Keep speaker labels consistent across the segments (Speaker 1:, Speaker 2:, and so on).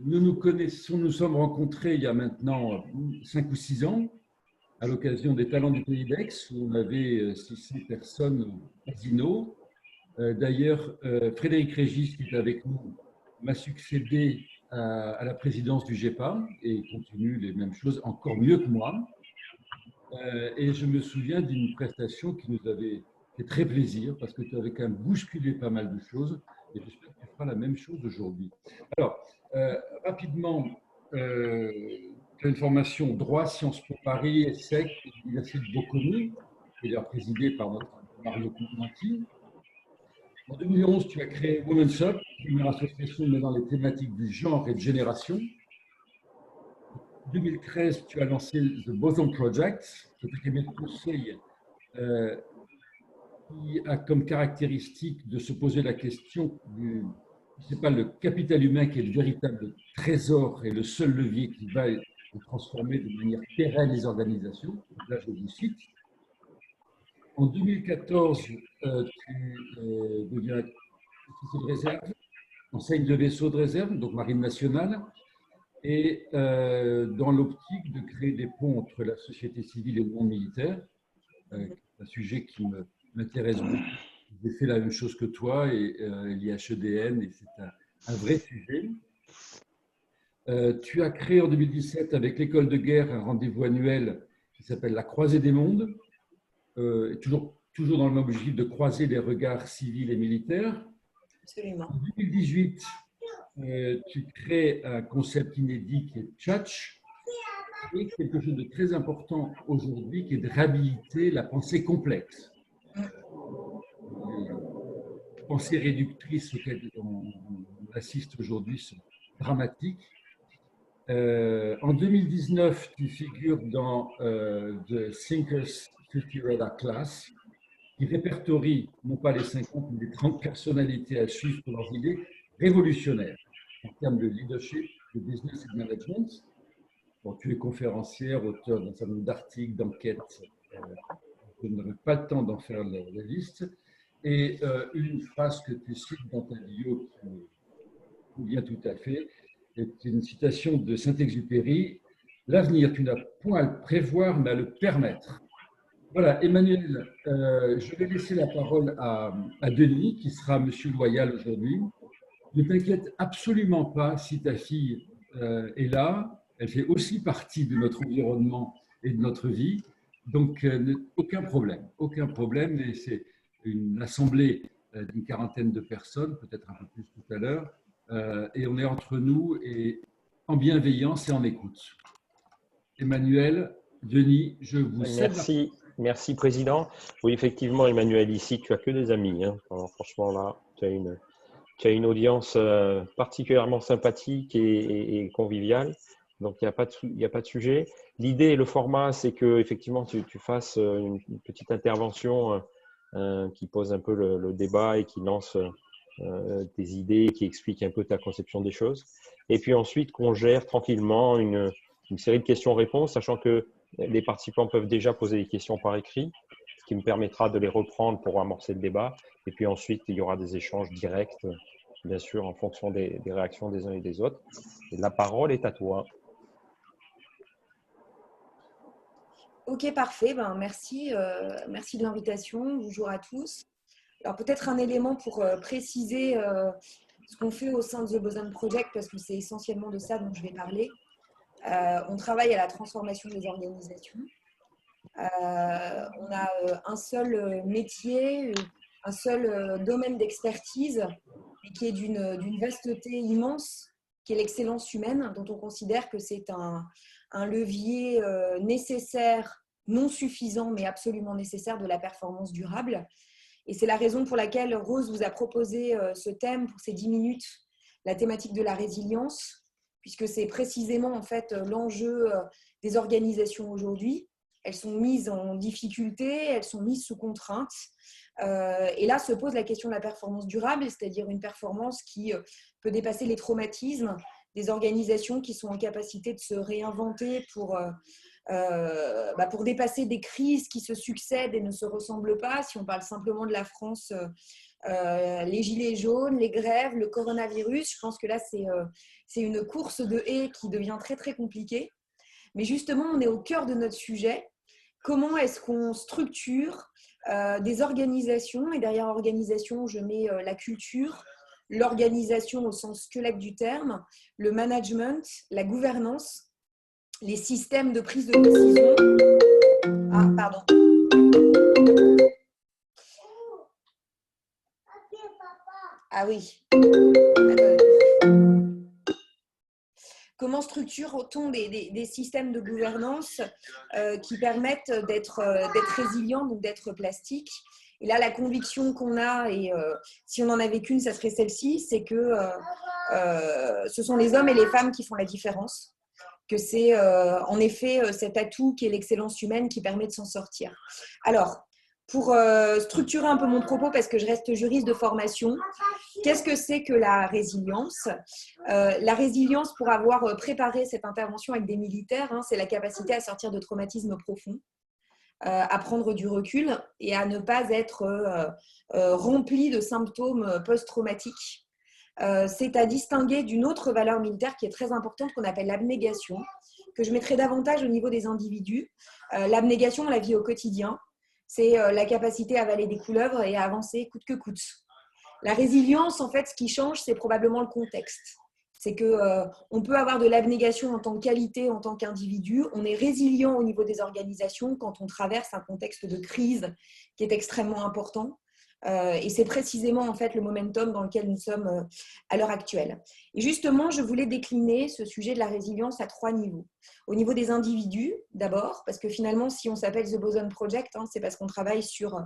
Speaker 1: Nous sommes rencontrés il y a maintenant 5 ou 6 ans à l'occasion des Talents du Pays d'Aix où on avait 600 personnes au casino. D'ailleurs, Frédéric Régis, qui est avec nous, m'a succédé à la présidence du GEPA et continue les mêmes choses encore mieux que moi. Et je me souviens d'une prestation qui nous avait fait très plaisir parce que tu avais quand même bousculé pas mal de choses et j'espère que tu feras la même chose aujourd'hui. Alors, rapidement, tu as une formation droit, Sciences Po Paris, ESSEC, l'Université de Bocconi, qui est d'ailleurs présidée par notre Mario Conti. En 2011, tu as créé Women's Up, une association mêlant les thématiques du genre et de génération. En 2013, tu as lancé The Boson Project, qui est un cabinet de conseil qui a comme caractéristique de se poser la question du, c'est pas le capital humain qui est le véritable trésor et le seul levier qui va transformer de manière pérenne les organisations. Donc là, je vous cite. En 2014, tu deviens officier de réserve, enseigne de vaisseau de réserve, donc marine nationale, et dans l'optique de créer des ponts entre la société civile et le monde militaire, un sujet qui m'intéresse beaucoup. J'ai fait la même chose que toi et l'IHEDN, et c'est un vrai sujet. Tu as créé en 2017 avec l'école de guerre un rendez-vous annuel qui s'appelle la Croisée des mondes, toujours dans le même objectif de croiser les regards civils et militaires.
Speaker 2: Absolument.
Speaker 1: En 2018, tu crées un concept inédit qui est Tchatch, et quelque chose de très important aujourd'hui qui est de réhabiliter la pensée complexe. Les pensées réductrices auxquelles on assiste aujourd'hui sont dramatiques. En 2019, tu figures dans The Thinkers 50 Radar Class, qui répertorie non pas les 50, mais les 30 personnalités à suivre pour leurs idées révolutionnaires en termes de leadership, de business et de management. Bon, tu es conférencière, auteur d'un certain nombre d'articles, d'enquêtes. Je n'aurai pas le temps d'en faire la liste. Et une phrase que tu cites dans ta bio qui me convient tout à fait est une citation de Saint-Exupéry. L'avenir, tu n'as point à le prévoir, mais à le permettre. Voilà, Emmanuel, je vais laisser la parole à Denis, qui sera monsieur Loyal aujourd'hui. Ne t'inquiète absolument pas si ta fille est là. Elle fait aussi partie de notre environnement et de notre vie. Donc, aucun problème, aucun problème. Et c'est une assemblée d'une quarantaine de personnes, peut-être un peu plus tout à l'heure. Et on est entre nous et en bienveillance et en écoute. Emmanuel, Denis, je vous cède la parole.
Speaker 3: Merci Président. Oui, effectivement, Emmanuel, ici, tu as que des amis. Hein. Alors, franchement, là, tu as une audience particulièrement sympathique et conviviale. Donc, il n'y a pas de sujet. L'idée et le format, c'est que effectivement, tu fasses une petite intervention qui pose un peu le débat et qui lance tes idées, qui explique un peu ta conception des choses. Et puis ensuite, qu'on gère tranquillement une série de questions-réponses, sachant que les participants peuvent déjà poser des questions par écrit, ce qui me permettra de les reprendre pour amorcer le débat. Et puis ensuite, il y aura des échanges directs, bien sûr, en fonction des réactions des uns et des autres. Et la parole est à toi.
Speaker 2: Ok, parfait. Ben, merci, merci de l'invitation. Bonjour à tous. Alors peut-être un élément pour préciser ce qu'on fait au sein de The Boson Project, parce que c'est essentiellement de ça dont je vais parler. On travaille à la transformation des organisations. On a un seul métier, un seul domaine d'expertise, et qui est d'une vasteté immense, qui est l'excellence humaine, dont on considère que c'est un levier nécessaire, non suffisant, mais absolument nécessaire de la performance durable. Et c'est la raison pour laquelle Rose vous a proposé ce thème pour ces 10 minutes, la thématique de la résilience, puisque c'est précisément en fait l'enjeu des organisations aujourd'hui. Elles sont mises en difficulté, elles sont mises sous contrainte. Et là se pose la question de la performance durable, c'est-à-dire une performance qui peut dépasser les traumatismes, des organisations qui sont en capacité de se réinventer pour dépasser des crises qui se succèdent et ne se ressemblent pas. Si on parle simplement de la France les gilets jaunes, les grèves, le coronavirus. Je pense que là, c'est une course de haies qui devient très, très compliquée. Mais justement, on est au cœur de notre sujet. Comment est-ce qu'on structure des organisations? Et derrière organisation, je mets la culture, l'organisation au sens squelette du terme, le management, la gouvernance, les systèmes de prise de décision. Ah, pardon. Ah oui. Comment structure-t-on des systèmes de gouvernance qui permettent d'être résilients, donc d'être plastiques? Et là, la conviction qu'on a, et si on n'en avait qu'une, ça serait celle-ci, c'est que ce sont les hommes et les femmes qui font la différence, que c'est en effet cet atout qui est l'excellence humaine qui permet de s'en sortir. Alors, pour structurer un peu mon propos, parce que je reste juriste de formation, qu'est-ce que c'est que la résilience? La résilience, pour avoir préparé cette intervention avec des militaires, c'est la capacité à sortir de traumatismes profonds, à prendre du recul et à ne pas être rempli de symptômes post-traumatiques. C'est à distinguer d'une autre valeur militaire qui est très importante, qu'on appelle l'abnégation, que je mettrai davantage au niveau des individus. L'abnégation, la vie au quotidien, c'est la capacité à avaler des couleuvres et à avancer coûte que coûte. La résilience, en fait, ce qui change, c'est probablement le contexte. C'est qu'on peut avoir de l'abnégation en tant que qualité, en tant qu'individu. On est résilient au niveau des organisations quand on traverse un contexte de crise qui est extrêmement important. Et c'est précisément en fait le momentum dans lequel nous sommes à l'heure actuelle. Et justement, je voulais décliner ce sujet de la résilience à 3 niveaux. Au niveau des individus, d'abord, parce que finalement, si on s'appelle The Boson Project, c'est parce qu'on travaille sur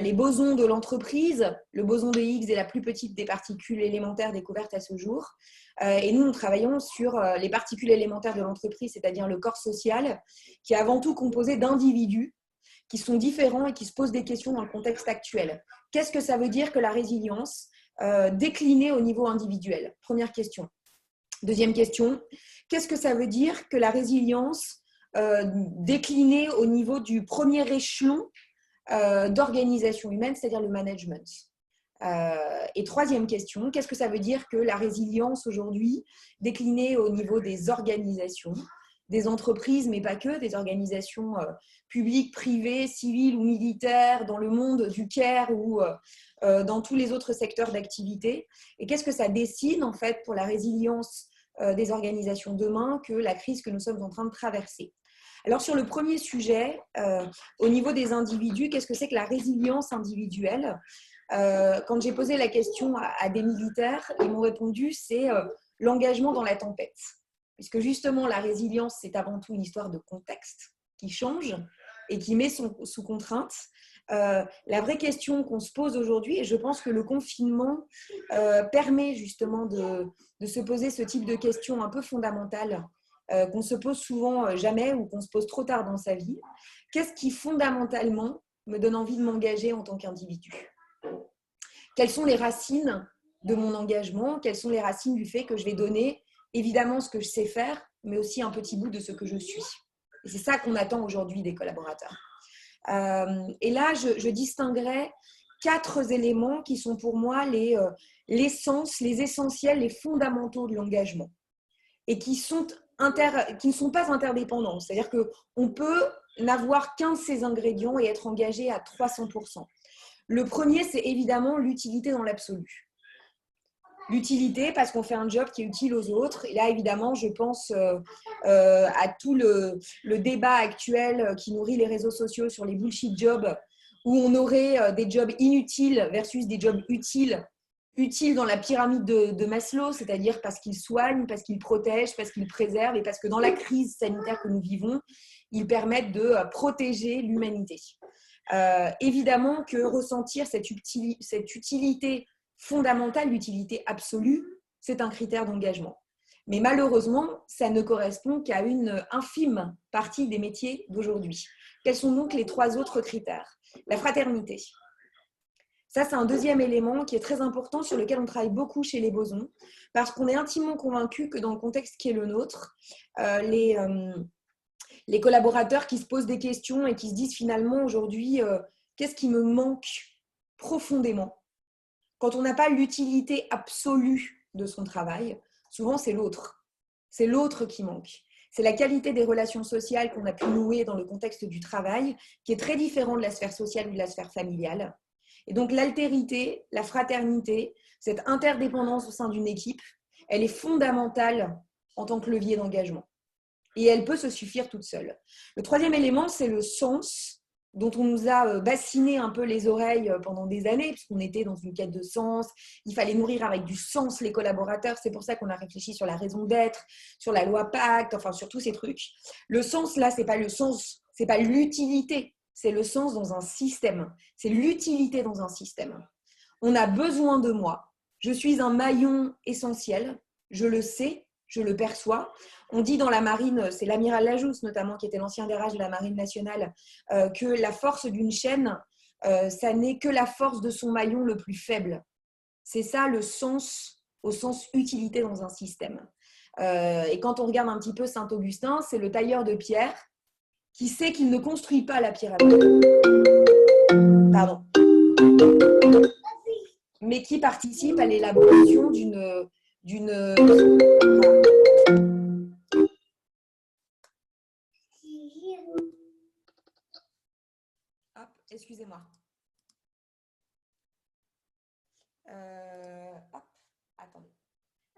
Speaker 2: les bosons de l'entreprise. Le boson de Higgs est la plus petite des particules élémentaires découvertes à ce jour. Et nous travaillons sur les particules élémentaires de l'entreprise, c'est-à-dire le corps social, qui est avant tout composé d'individus qui sont différents et qui se posent des questions dans le contexte actuel. Qu'est-ce que ça veut dire que la résilience déclinée au niveau individuel? Première question. Deuxième question, qu'est-ce que ça veut dire que la résilience déclinée au niveau du premier échelon d'organisation humaine, c'est-à-dire le management? Et troisième question, qu'est-ce que ça veut dire que la résilience aujourd'hui déclinée au niveau des organisations, des entreprises, mais pas que, des organisations publiques, privées, civiles ou militaires, dans le monde du care ou dans tous les autres secteurs d'activité. Et qu'est-ce que ça dessine en fait pour la résilience des organisations demain que la crise que nous sommes en train de traverser? Alors sur le premier sujet, au niveau des individus, qu'est-ce que c'est que la résilience individuelle? Quand j'ai posé la question à des militaires, ils m'ont répondu, c'est l'engagement dans la tempête. Puisque justement, la résilience, c'est avant tout une histoire de contexte qui change et qui met sous contrainte. La vraie question qu'on se pose aujourd'hui, et je pense que le confinement permet justement de se poser ce type de questions un peu fondamentales qu'on se pose souvent jamais ou qu'on se pose trop tard dans sa vie. Qu'est-ce qui fondamentalement me donne envie de m'engager en tant qu'individu? Quelles sont les racines de mon engagement? Quelles sont les racines du fait que je vais donner évidemment ce que je sais faire, mais aussi un petit bout de ce que je suis? Et c'est ça qu'on attend aujourd'hui des collaborateurs. Et là, je distinguerai 4 éléments qui sont pour moi l'essence, les essentiels, les fondamentaux de l'engagement et qui ne sont pas interdépendants. C'est-à-dire qu'on peut n'avoir qu'un de ces ingrédients et être engagé à 300%. Le premier, c'est évidemment l'utilité dans l'absolu. L'utilité parce qu'on fait un job qui est utile aux autres. Et là, évidemment, je pense à tout le débat actuel qui nourrit les réseaux sociaux sur les bullshit jobs, où on aurait des jobs inutiles versus des jobs utiles dans la pyramide de Maslow, c'est-à-dire parce qu'ils soignent, parce qu'ils protègent, parce qu'ils préservent et parce que dans la crise sanitaire que nous vivons, ils permettent de protéger l'humanité. Évidemment que ressentir cette utilité fondamentale, l'utilité absolue, c'est un critère d'engagement. Mais malheureusement, ça ne correspond qu'à une infime partie des métiers d'aujourd'hui. Quels sont donc les 3 autres critères? La fraternité. Ça, c'est un deuxième élément qui est très important, sur lequel on travaille beaucoup chez les bosons, parce qu'on est intimement convaincu que dans le contexte qui est le nôtre, les collaborateurs qui se posent des questions et qui se disent finalement aujourd'hui, qu'est-ce qui me manque profondément? quand on n'a pas l'utilité absolue de son travail, souvent c'est l'autre. C'est l'autre qui manque. C'est la qualité des relations sociales qu'on a pu nouer dans le contexte du travail, qui est très différent de la sphère sociale ou de la sphère familiale. Et donc l'altérité, la fraternité, cette interdépendance au sein d'une équipe, elle est fondamentale en tant que levier d'engagement. Et elle peut se suffire toute seule. Le troisième élément, c'est le sens, dont on nous a bassiné un peu les oreilles pendant des années, puisqu'on était dans une quête de sens. Il fallait nourrir avec du sens les collaborateurs. C'est pour ça qu'on a réfléchi sur la raison d'être, sur la loi Pacte, enfin sur tous ces trucs. Le sens, là, c'est pas le sens, c'est pas l'utilité, c'est le sens dans un système. C'est l'utilité dans un système. On a besoin de moi. Je suis un maillon essentiel. Je le sais, je le perçois. On dit dans la marine, c'est l'amiral Lajousse notamment, qui était l'ancien DRH de la marine nationale, que la force d'une chaîne, ça n'est que la force de son maillon le plus faible. C'est ça le sens, au sens utilité dans un système. Et quand on regarde un petit peu Saint-Augustin, c'est le tailleur de pierre qui sait qu'il ne construit pas la pyramide. Pardon. Mais qui participe à l'élaboration d'une excusez-moi. Attendez.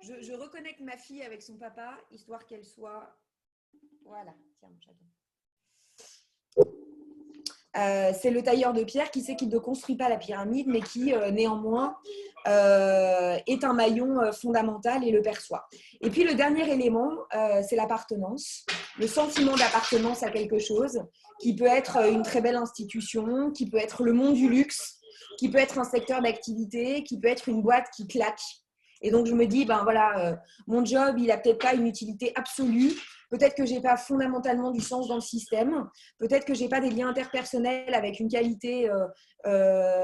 Speaker 2: Je reconnecte ma fille avec son papa, histoire qu'elle soit... Voilà, tiens, c'est le tailleur de pierre qui sait qu'il ne construit pas la pyramide, mais qui, néanmoins, est un maillon fondamental et le perçoit. Et puis, le dernier élément, c'est l'appartenance, le sentiment d'appartenance à quelque chose, qui peut être une très belle institution, qui peut être le monde du luxe, qui peut être un secteur d'activité, qui peut être une boîte qui claque. Et donc, je me dis, ben voilà, mon job, il n'a peut-être pas une utilité absolue. Peut-être que je n'ai pas fondamentalement du sens dans le système. Peut-être que je n'ai pas des liens interpersonnels avec une qualité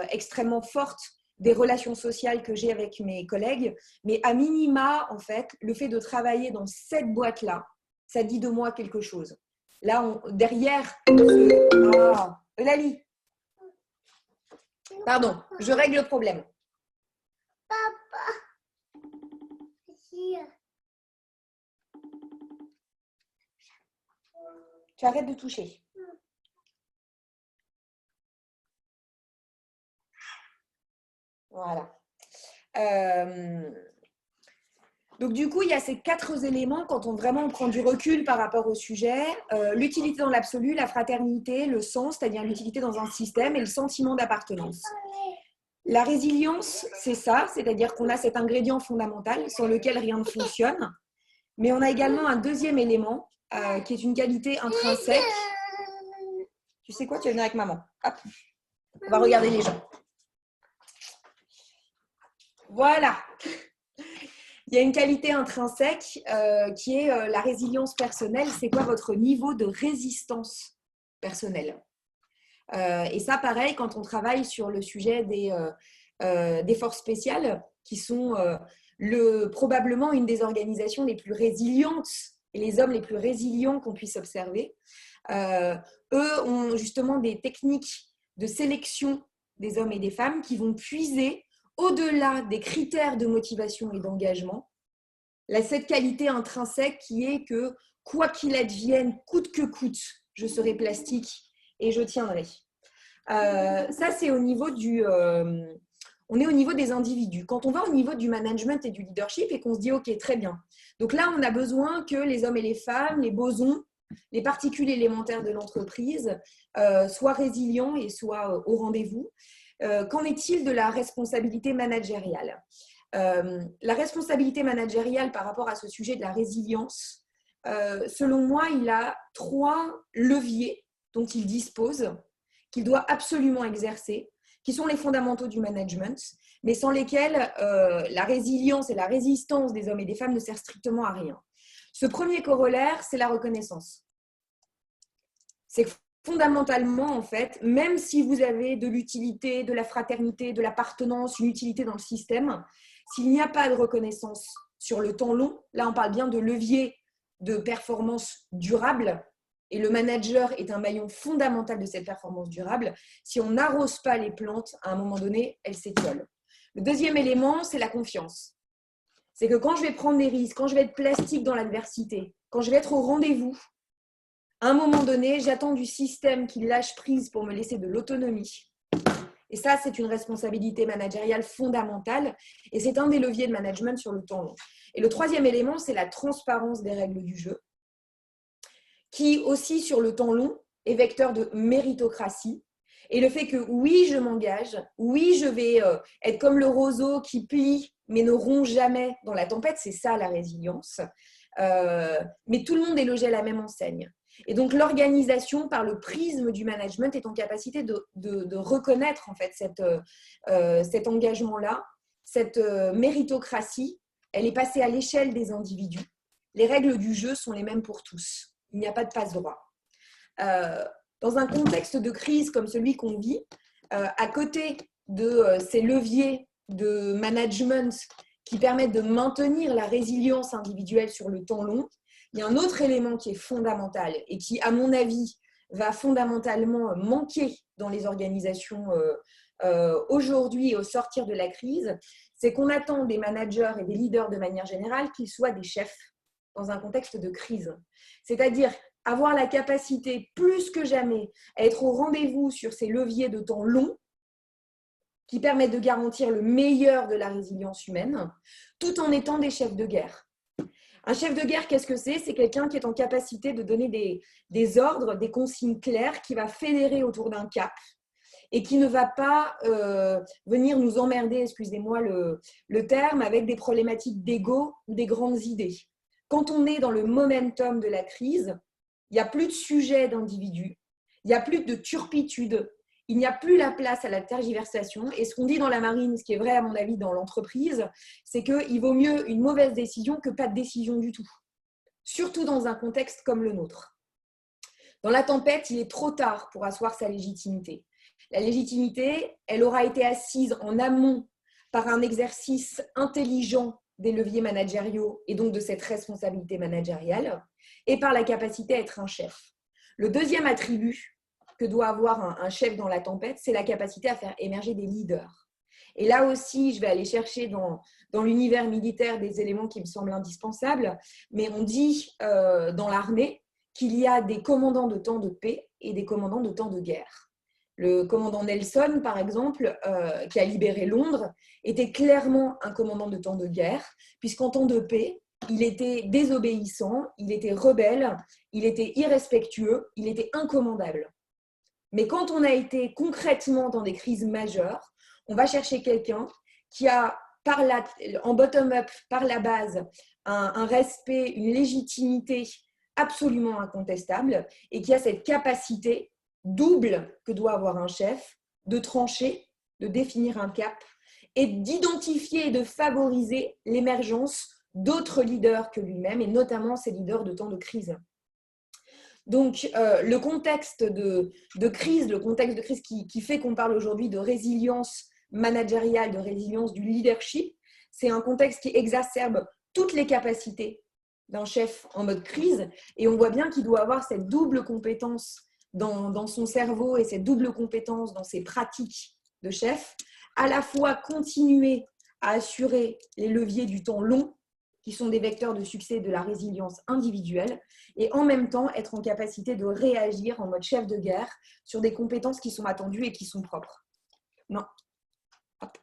Speaker 2: extrêmement forte des relations sociales que j'ai avec mes collègues. Mais à minima, en fait, le fait de travailler dans cette boîte-là, ça dit de moi quelque chose. Là, derrière... Ah, Eulalie. Pardon, je règle le problème. Tu arrêtes de toucher. Voilà. Donc, du coup, il y a ces 4 éléments quand on vraiment prend du recul par rapport au sujet. L'utilité dans l'absolu, la fraternité, le sens, c'est-à-dire l'utilité dans un système et le sentiment d'appartenance. La résilience, c'est ça, c'est-à-dire qu'on a cet ingrédient fondamental sans lequel rien ne fonctionne. Mais on a également un deuxième élément qui est une qualité intrinsèque. Tu sais quoi, tu vas venir avec maman. Hop. On va regarder les gens. Voilà. Il y a une qualité intrinsèque qui est la résilience personnelle. C'est quoi votre niveau de résistance personnelle? Et ça, pareil, quand on travaille sur le sujet des forces spéciales, qui sont probablement une des organisations les plus résilientes et les hommes les plus résilients qu'on puisse observer. Eux ont justement des techniques de sélection des hommes et des femmes qui vont puiser au-delà des critères de motivation et d'engagement, cette qualité intrinsèque qui est que quoi qu'il advienne, coûte que coûte, je serai plastique et je tiendrai. Ça, c'est au niveau on est au niveau des individus. Quand on va au niveau du management et du leadership et qu'on se dit « Ok, très bien ». Donc là, on a besoin que les hommes et les femmes, les bosons, les particules élémentaires de l'entreprise soient résilients et soient au rendez-vous. Qu'en est-il de la responsabilité managériale? La responsabilité managériale par rapport à ce sujet de la résilience, selon moi, il a 3 leviers dont il dispose, qu'il doit absolument exercer, qui sont les fondamentaux du management, mais sans lesquels la résilience et la résistance des hommes et des femmes ne sert strictement à rien. Ce premier corollaire, c'est la reconnaissance. C'est que fondamentalement, en fait, même si vous avez de l'utilité, de la fraternité, de l'appartenance, une utilité dans le système, s'il n'y a pas de reconnaissance sur le temps long, là on parle bien de levier de performance durable, et le manager est un maillon fondamental de cette performance durable. Si on n'arrose pas les plantes, à un moment donné, elles s'étiolent. Le deuxième élément, c'est la confiance. C'est que quand je vais prendre des risques, quand je vais être plastique dans l'adversité, quand je vais être au rendez-vous, à un moment donné, j'attends du système qu'il lâche prise pour me laisser de l'autonomie. Et ça, c'est une responsabilité managériale fondamentale et c'est un des leviers de management sur le temps long. Et le troisième élément, c'est la transparence des règles du jeu, qui aussi, sur le temps long, est vecteur de méritocratie. Et le fait que, oui, je m'engage, oui, je vais être comme le roseau qui plie, mais ne rompt jamais dans la tempête, c'est ça la résilience. Mais tout le monde est logé à la même enseigne. Et donc, l'organisation, par le prisme du management, est en capacité de reconnaître en fait cet engagement-là, cette méritocratie. Elle est passée à l'échelle des individus. Les règles du jeu sont les mêmes pour tous. Il n'y a pas de passe-droit. Dans un contexte de crise comme celui qu'on vit, à côté de ces leviers de management qui permettent de maintenir la résilience individuelle sur le temps long, il y a un autre élément qui est fondamental et qui, à mon avis, va fondamentalement manquer dans les organisations aujourd'hui au sortir de la crise, c'est qu'on attend des managers et des leaders de manière générale qu'ils soient des chefs dans un contexte de crise. C'est-à-dire avoir la capacité, plus que jamais, à être au rendez-vous sur ces leviers de temps long qui permettent de garantir le meilleur de la résilience humaine, tout en étant des chefs de guerre. Un chef de guerre, qu'est-ce que c'est? C'est quelqu'un qui est en capacité de donner des ordres, des consignes claires, qui va fédérer autour d'un cap et qui ne va pas venir nous emmerder, excusez-moi le terme, avec des problématiques d'ego ou des grandes idées. Quand on est dans le momentum de la crise, il n'y a plus de sujet d'individu, il n'y a plus de turpitude, il n'y a plus la place à la tergiversation. Et ce qu'on dit dans la marine, ce qui est vrai à mon avis dans l'entreprise, c'est qu'il vaut mieux une mauvaise décision que pas de décision du tout. Surtout dans un contexte comme le nôtre. Dans la tempête, il est trop tard pour asseoir sa légitimité. La légitimité, elle aura été assise en amont par un exercice intelligent des leviers managériaux et donc de cette responsabilité managériale et par la capacité à être un chef. Le deuxième attribut que doit avoir un chef dans la tempête, c'est la capacité à faire émerger des leaders. Et là aussi, je vais aller chercher dans l'univers militaire des éléments qui me semblent indispensables, mais on dit dans l'armée qu'il y a des commandants de temps de paix et des commandants de temps de guerre. Le commandant Nelson, par exemple, qui a libéré Londres, était clairement un commandant de temps de guerre, puisqu'en temps de paix, il était désobéissant, il était rebelle, il était irrespectueux, il était incommandable. Mais quand on a été concrètement dans des crises majeures, on va chercher quelqu'un qui a, en bottom-up, par la base, un respect, une légitimité absolument incontestable et qui a cette capacité double que doit avoir un chef de trancher, de définir un cap et d'identifier et de favoriser l'émergence d'autres leaders que lui-même et notamment ces leaders de temps de crise. Donc, le contexte de crise, qui fait qu'on parle aujourd'hui de résilience managériale, de résilience du leadership, c'est un contexte qui exacerbe toutes les capacités d'un chef en mode crise et on voit bien qu'il doit avoir cette double compétence dans son cerveau et cette double compétence dans ses pratiques de chef, à la fois continuer à assurer les leviers du temps long qui sont des vecteurs de succès de la résilience individuelle, et en même temps être en capacité de réagir en mode chef de guerre sur des compétences qui sont attendues et qui sont propres. Non. Hop.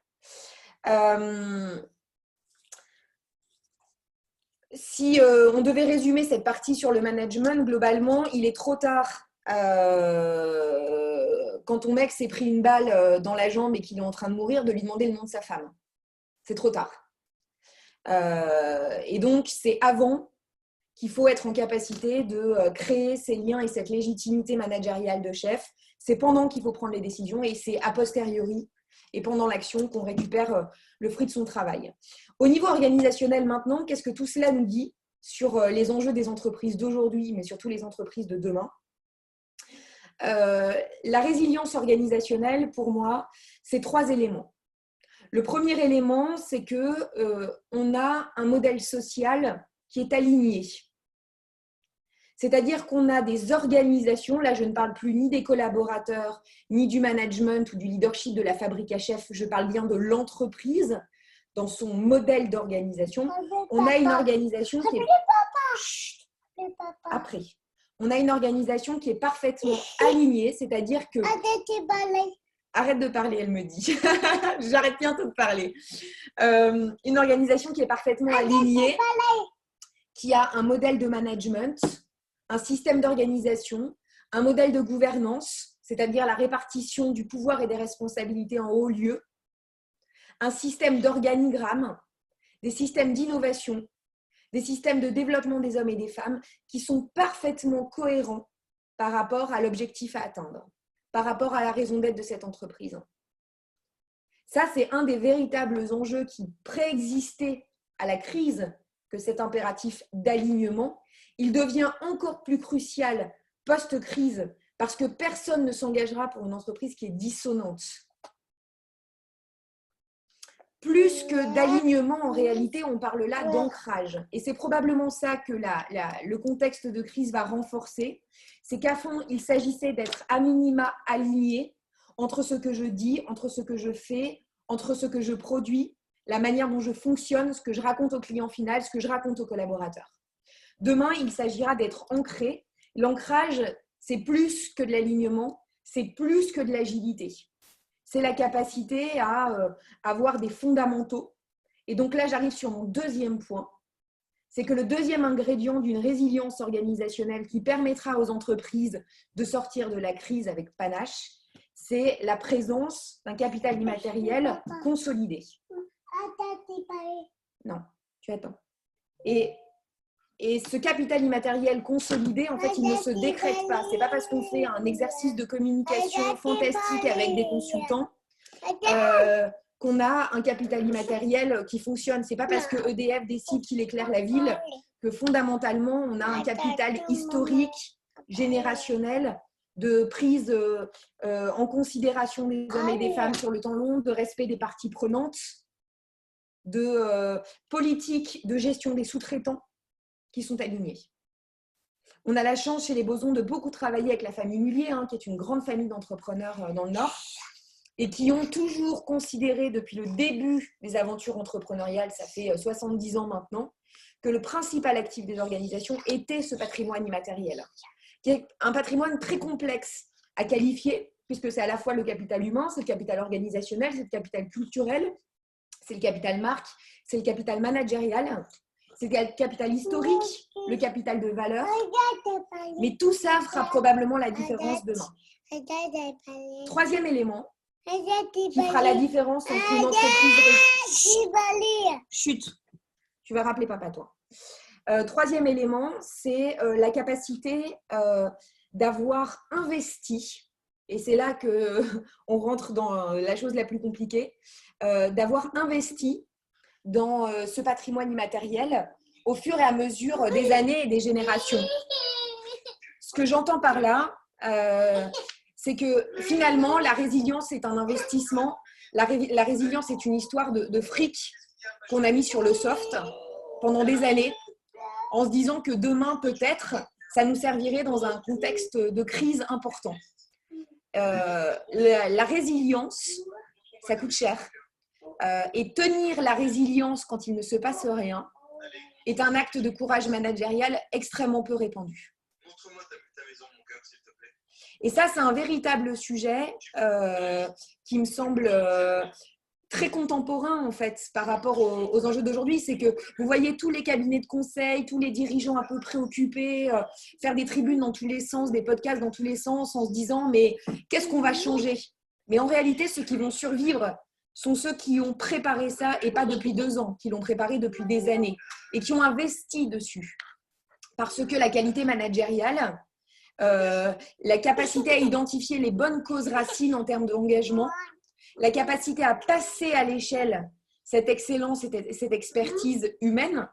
Speaker 2: Si on devait résumer cette partie sur le management, globalement, il est trop tard quand ton mec s'est pris une balle dans la jambe et qu'il est en train de mourir, de lui demander le nom de sa femme. C'est trop tard. Et donc, c'est avant qu'il faut être en capacité de créer ces liens et cette légitimité managériale de chef. C'est pendant qu'il faut prendre les décisions et c'est a posteriori et pendant l'action qu'on récupère le fruit de son travail. Au niveau organisationnel maintenant, qu'est-ce que tout cela nous dit sur les enjeux des entreprises d'aujourd'hui, mais surtout les entreprises de demain? La résilience organisationnelle, pour moi, c'est 3 éléments. Le premier élément, c'est qu'on a un modèle social qui est aligné. C'est-à-dire qu'on a des organisations, là je ne parle plus ni des collaborateurs, ni du management ou du leadership de la fabrique à chef, je parle bien de l'entreprise dans son modèle d'organisation. On a une organisation qui est... Chut, après. On a une organisation qui est parfaitement alignée, c'est-à-dire que... Arrête de parler, elle me dit. J'arrête bientôt de parler. Une organisation qui est parfaitement alignée, qui a un modèle de management, un système d'organisation, un modèle de gouvernance, c'est-à-dire la répartition du pouvoir et des responsabilités en haut lieu, un système d'organigramme, des systèmes d'innovation, des systèmes de développement des hommes et des femmes qui sont parfaitement cohérents par rapport à l'objectif à atteindre, par rapport à la raison d'être de cette entreprise. Ça, c'est un des véritables enjeux qui préexistaient à la crise que cet impératif d'alignement. Il devient encore plus crucial post-crise parce que personne ne s'engagera pour une entreprise qui est dissonante. Plus que d'alignement, en réalité, on parle là d'ancrage. Et c'est probablement ça que le contexte de crise va renforcer. C'est qu'à fond, il s'agissait d'être à minima aligné entre ce que je dis, entre ce que je fais, entre ce que je produis, la manière dont je fonctionne, ce que je raconte au client final, ce que je raconte aux collaborateurs. Demain, il s'agira d'être ancré. L'ancrage, c'est plus que de l'alignement, c'est plus que de l'agilité. C'est la capacité à avoir des fondamentaux. Et donc là, j'arrive sur mon deuxième point. C'est que le deuxième ingrédient d'une résilience organisationnelle qui permettra aux entreprises de sortir de la crise avec panache, c'est la présence d'un capital immatériel consolidé. Non, tu attends. Et ce capital immatériel consolidé, en fait, il ne se décrète pas. Ce n'est pas parce qu'on fait un exercice de communication fantastique avec des consultants qu'on a un capital immatériel qui fonctionne. Ce n'est pas parce que EDF décide qu'il éclaire la ville que fondamentalement, on a un capital historique, générationnel, de prise en considération des hommes et des femmes sur le temps long, de respect des parties prenantes, de politique de gestion des sous-traitants qui sont alignés. On a la chance chez les Bosons de beaucoup travailler avec la famille Mullier, qui est une grande famille d'entrepreneurs dans le Nord, et qui ont toujours considéré depuis le début des aventures entrepreneuriales, ça fait 70 ans maintenant, que le principal actif des organisations était ce patrimoine immatériel, qui est un patrimoine très complexe à qualifier, puisque c'est à la fois le capital humain, c'est le capital organisationnel, c'est le capital culturel, c'est le capital marque, c'est le capital managérial, c'est le capital historique, le capital de valeur. Mais tout ça fera probablement la différence demain. Troisième élément qui fera la différence entre une entreprise... Chut, tu vas rappeler papa, toi. Troisième élément, c'est la capacité d'avoir investi, et c'est là qu'on rentre dans la chose la plus compliquée, d'avoir investi dans ce patrimoine immatériel au fur et à mesure des années et des générations. Ce que j'entends par là, c'est que finalement, la résilience est un investissement. La résilience est une histoire de fric qu'on a mis sur le soft pendant des années, en se disant que demain, peut-être, ça nous servirait dans un contexte de crise important. La résilience, ça coûte cher. Et tenir la résilience quand il ne se passe rien est un acte de courage managérial extrêmement peu répandu. Montre-moi ta maison, mon cœur, s'il te plaît. Et ça, c'est un véritable sujet qui me semble très contemporain, en fait, par rapport aux enjeux d'aujourd'hui. C'est que vous voyez tous les cabinets de conseil, tous les dirigeants un peu préoccupés, faire des tribunes dans tous les sens, des podcasts dans tous les sens, en se disant « mais qu'est-ce qu'on va changer ?» Mais en réalité, ceux qui vont survivre sont ceux qui ont préparé ça, et pas depuis 2 ans, qui l'ont préparé depuis des années, et qui ont investi dessus. Parce que la qualité managériale, la capacité à identifier les bonnes causes racines en termes d'engagement, la capacité à passer à l'échelle cette excellence, cette expertise humaine,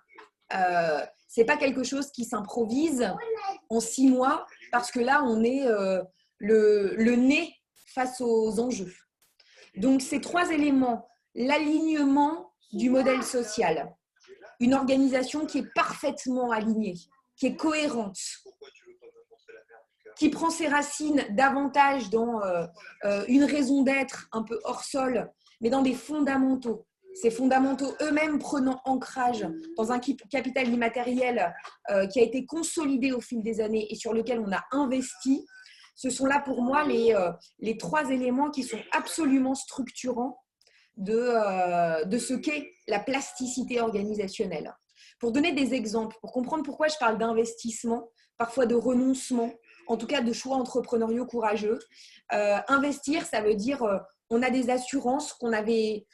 Speaker 2: ce n'est pas quelque chose qui s'improvise en 6 mois, parce que là, on est le nez face aux enjeux. Donc, ces 3 éléments, l'alignement du modèle social, une organisation qui est parfaitement alignée, qui est cohérente, qui prend ses racines davantage dans une raison d'être un peu hors sol, mais dans des fondamentaux. Ces fondamentaux eux-mêmes prenant ancrage dans un capital immatériel qui a été consolidé au fil des années et sur lequel on a investi, ce sont là pour moi les 3 éléments qui sont absolument structurants de ce qu'est la plasticité organisationnelle. Pour donner des exemples, pour comprendre pourquoi je parle d'investissement, parfois de renoncement, en tout cas de choix entrepreneuriaux courageux, investir, ça veut dire on a des assurances qu'on avait,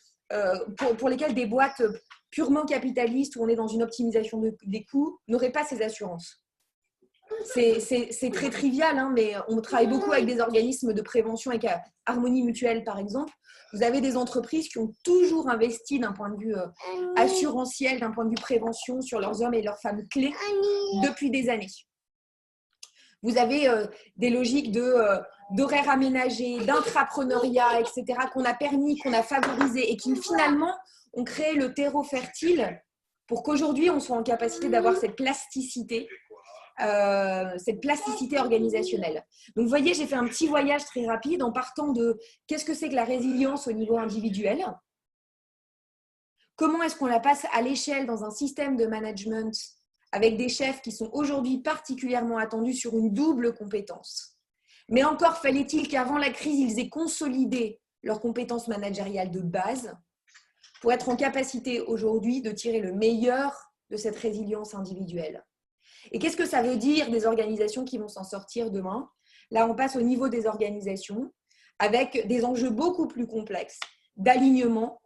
Speaker 2: pour lesquelles des boîtes purement capitalistes où on est dans une optimisation des coûts n'auraient pas ces assurances. C'est très trivial, hein, mais on travaille beaucoup avec des organismes de prévention, avec Harmonie Mutuelle par exemple. Vous avez des entreprises qui ont toujours investi d'un point de vue assurantiel, d'un point de vue prévention sur leurs hommes et leurs femmes clés depuis des années. Vous avez des logiques d'horaires aménagés, d'intrapreneuriat, etc., qu'on a permis, qu'on a favorisé et qui finalement ont créé le terreau fertile pour qu'aujourd'hui on soit en capacité d'avoir cette plasticité organisationnelle. Donc vous voyez, j'ai fait un petit voyage très rapide en partant de qu'est-ce que c'est que la résilience au niveau individuel, comment est-ce qu'on la passe à l'échelle dans un système de management avec des chefs qui sont aujourd'hui particulièrement attendus sur une double compétence. Mais encore fallait-il qu'avant la crise, ils aient consolidé leurs compétences managériales de base pour être en capacité aujourd'hui de tirer le meilleur de cette résilience individuelle. Et qu'est-ce que ça veut dire des organisations qui vont s'en sortir demain? Là, on passe au niveau des organisations avec des enjeux beaucoup plus complexes d'alignement,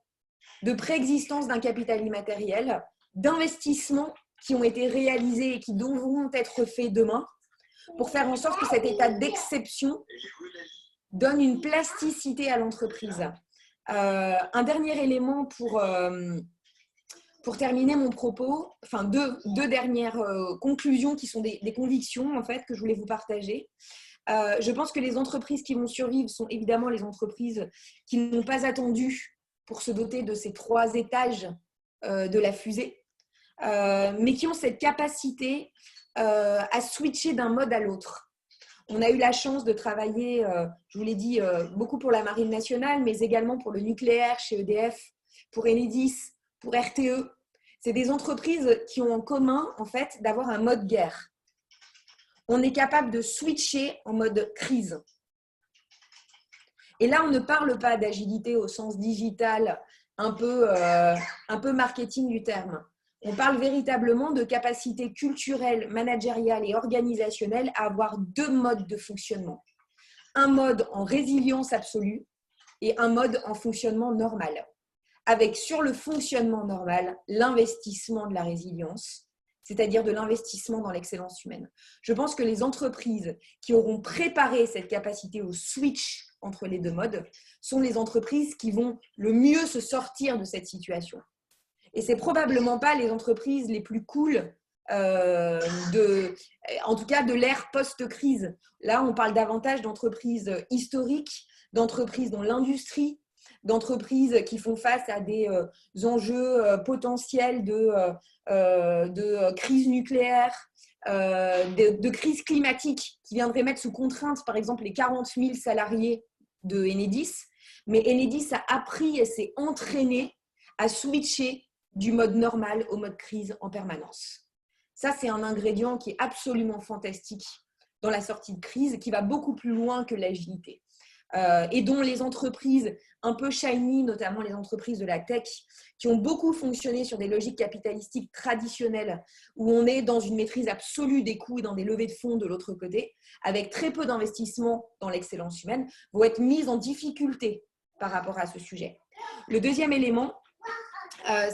Speaker 2: de préexistence d'un capital immatériel, d'investissement qui ont été réalisés et qui devront être faits demain pour faire en sorte que cet état d'exception donne une plasticité à l'entreprise. Un dernier élément pour terminer mon propos, enfin deux dernières conclusions qui sont des convictions en fait que je voulais vous partager. Je pense que les entreprises qui vont survivre sont évidemment les entreprises qui n'ont pas attendu pour se doter de ces 3 étages de la fusée, mais qui ont cette capacité à switcher d'un mode à l'autre. On a eu la chance de travailler, je vous l'ai dit, beaucoup pour la Marine nationale, mais également pour le nucléaire chez EDF, pour Enedis, pour RTE. C'est des entreprises qui ont en commun, en fait, d'avoir un mode guerre. On est capable de switcher en mode crise. Et là, on ne parle pas d'agilité au sens digital, un peu marketing du terme. On parle véritablement de capacité culturelle, managériale et organisationnelle à avoir 2 modes de fonctionnement. Un mode en résilience absolue et un mode en fonctionnement normal. Avec sur le fonctionnement normal, l'investissement de la résilience, c'est-à-dire de l'investissement dans l'excellence humaine. Je pense que les entreprises qui auront préparé cette capacité au switch entre les 2 modes sont les entreprises qui vont le mieux se sortir de cette situation. Et ce n'est probablement pas les entreprises les plus cool, en tout cas de l'ère post-crise. Là, on parle davantage d'entreprises historiques, d'entreprises dans l'industrie, d'entreprises qui font face à des enjeux potentiels de crise nucléaire, de crise climatique qui viendraient mettre sous contrainte, par exemple, les 40 000 salariés de Enedis. Mais Enedis a appris et s'est entraîné à switcher du mode normal au mode crise en permanence. Ça, c'est un ingrédient qui est absolument fantastique dans la sortie de crise, qui va beaucoup plus loin que l'agilité. Et dont les entreprises un peu shiny, notamment les entreprises de la tech, qui ont beaucoup fonctionné sur des logiques capitalistiques traditionnelles, où on est dans une maîtrise absolue des coûts et dans des levées de fonds de l'autre côté, avec très peu d'investissement dans l'excellence humaine, vont être mises en difficulté par rapport à ce sujet. Le deuxième élément,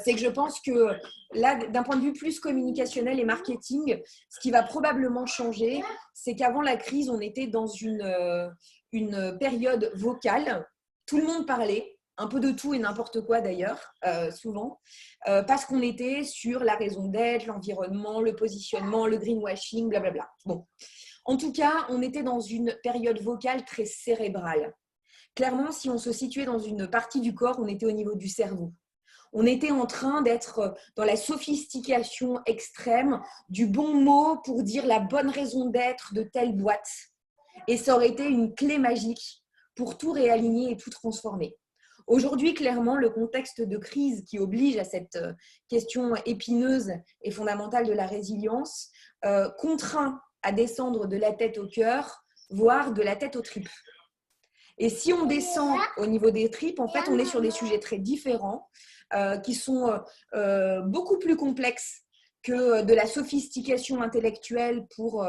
Speaker 2: c'est que je pense que là, d'un point de vue plus communicationnel et marketing, ce qui va probablement changer, c'est qu'avant la crise, on était dans une période vocale. Tout le monde parlait, un peu de tout et n'importe quoi d'ailleurs, souvent, parce qu'on était sur la raison d'être, l'environnement, le positionnement, le greenwashing, blablabla. Bon. En tout cas, on était dans une période vocale très cérébrale. Clairement, si on se situait dans une partie du corps, on était au niveau du cerveau. On était en train d'être dans la sophistication extrême du bon mot pour dire la bonne raison d'être de telle boîte. Et ça aurait été une clé magique pour tout réaligner et tout transformer. Aujourd'hui, clairement, le contexte de crise qui oblige à cette question épineuse et fondamentale de la résilience contraint à descendre de la tête au cœur, voire de la tête aux tripes. Et si on descend au niveau des tripes, en fait, on est sur des sujets très différents qui sont beaucoup plus complexes que de la sophistication intellectuelle pour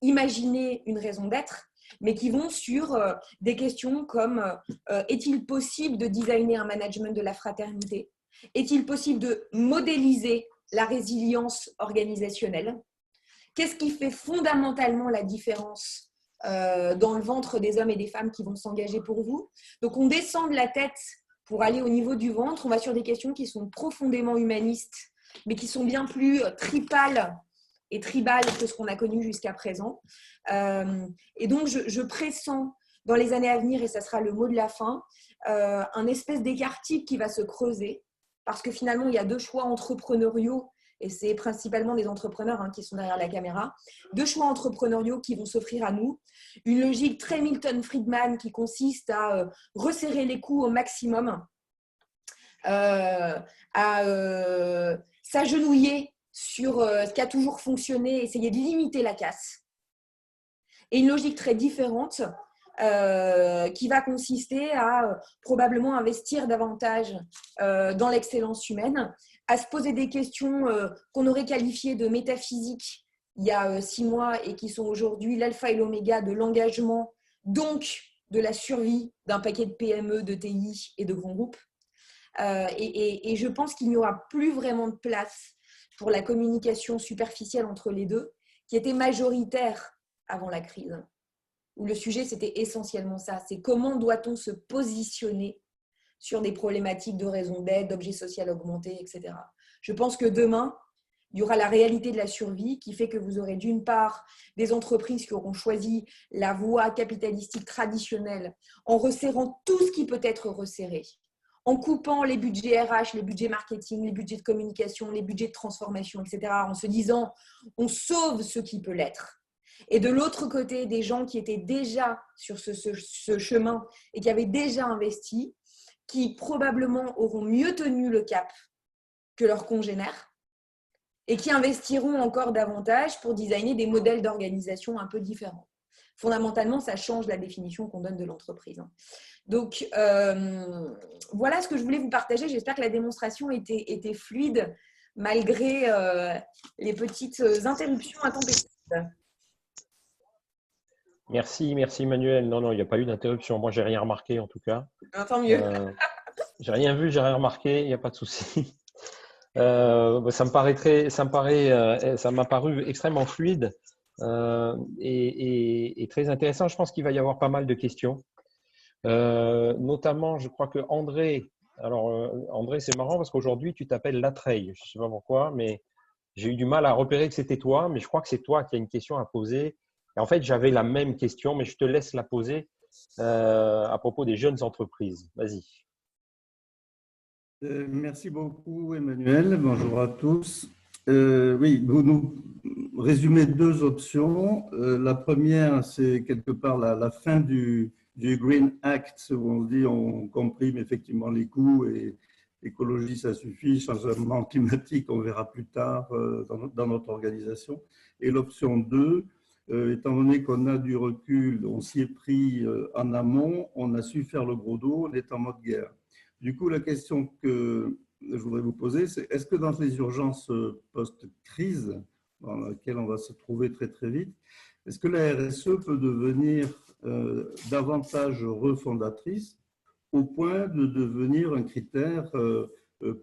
Speaker 2: imaginer une raison d'être, mais qui vont sur des questions comme est-il possible de designer un management de la fraternité? Est-il possible de modéliser la résilience organisationnelle? Qu'est-ce qui fait fondamentalement la différence dans le ventre des hommes et des femmes qui vont s'engager pour vous? Donc, on descend de la tête pour aller au niveau du ventre. On va sur des questions qui sont profondément humanistes, mais qui sont bien plus tripales et tribales que ce qu'on a connu jusqu'à présent. Et donc, je pressens dans les années à venir, et ça sera le mot de la fin, un espèce d'écart type qui va se creuser, parce que finalement, il y a deux choix entrepreneuriaux, et c'est principalement des entrepreneurs qui sont derrière la caméra, deux choix entrepreneuriaux qui vont s'offrir à nous. Une logique très Milton Friedman qui consiste à resserrer les coûts au maximum, à s'agenouiller sur ce qui a toujours fonctionné, essayer de limiter la casse. Et une logique très différente qui va consister à probablement investir davantage dans l'excellence humaine, à se poser des questions qu'on aurait qualifiées de métaphysiques il y a 6 mois et qui sont aujourd'hui l'alpha et l'oméga de l'engagement, donc de la survie d'un paquet de PME, de TI et de grands groupes. Et je pense qu'il n'y aura plus vraiment de place pour la communication superficielle entre les deux, qui était majoritaire avant la crise, où le sujet, c'était essentiellement ça. C'est comment doit-on se positionner sur des problématiques de raison d'être, d'objet social augmenté, etc. Je pense que demain, il y aura la réalité de la survie qui fait que vous aurez d'une part des entreprises qui auront choisi la voie capitalistique traditionnelle en resserrant tout ce qui peut être resserré, en coupant les budgets RH, les budgets marketing, les budgets de communication, les budgets de transformation, etc., en se disant on sauve ce qui peut l'être. Et de l'autre côté, des gens qui étaient déjà sur ce chemin et qui avaient déjà investi, qui probablement auront mieux tenu le cap que leurs congénères et qui investiront encore davantage pour designer des modèles d'organisation un peu différents. Fondamentalement, ça change la définition qu'on donne de l'entreprise. Donc, voilà ce que je voulais vous partager. J'espère que la démonstration était fluide malgré les petites interruptions intempestives.
Speaker 3: Merci Emmanuel. Non, il n'y a pas eu d'interruption. Moi, j'ai rien remarqué en tout cas.
Speaker 2: Tant mieux.
Speaker 3: J'ai rien vu, j'ai rien remarqué. Il n'y a pas de souci. Ça m'a paru extrêmement fluide et très intéressant. Je pense qu'il va y avoir pas mal de questions. Notamment, je crois que André. Alors, André, c'est marrant parce qu'aujourd'hui, tu t'appelles Latreille. Je ne sais pas pourquoi, mais j'ai eu du mal à repérer que c'était toi. Mais je crois que c'est toi qui as une question à poser. Et en fait, j'avais la même question, mais je te laisse la poser à propos des jeunes entreprises. Vas-y.
Speaker 4: Merci beaucoup, Emmanuel. Bonjour à tous. Oui, vous nous résumez 2 options. La première, c'est quelque part la fin du Green Act, où on dit on comprime effectivement les coûts et l'écologie, ça suffit. Changement climatique, on verra plus tard dans notre organisation. Et l'option 2, étant donné qu'on a du recul, on s'y est pris en amont, on a su faire le gros dos, on est en mode guerre. Du coup, la question que je voudrais vous poser, c'est est-ce que dans les urgences post-crise, dans laquelle on va se trouver très très vite, est-ce que la RSE peut devenir davantage refondatrice au point de devenir un critère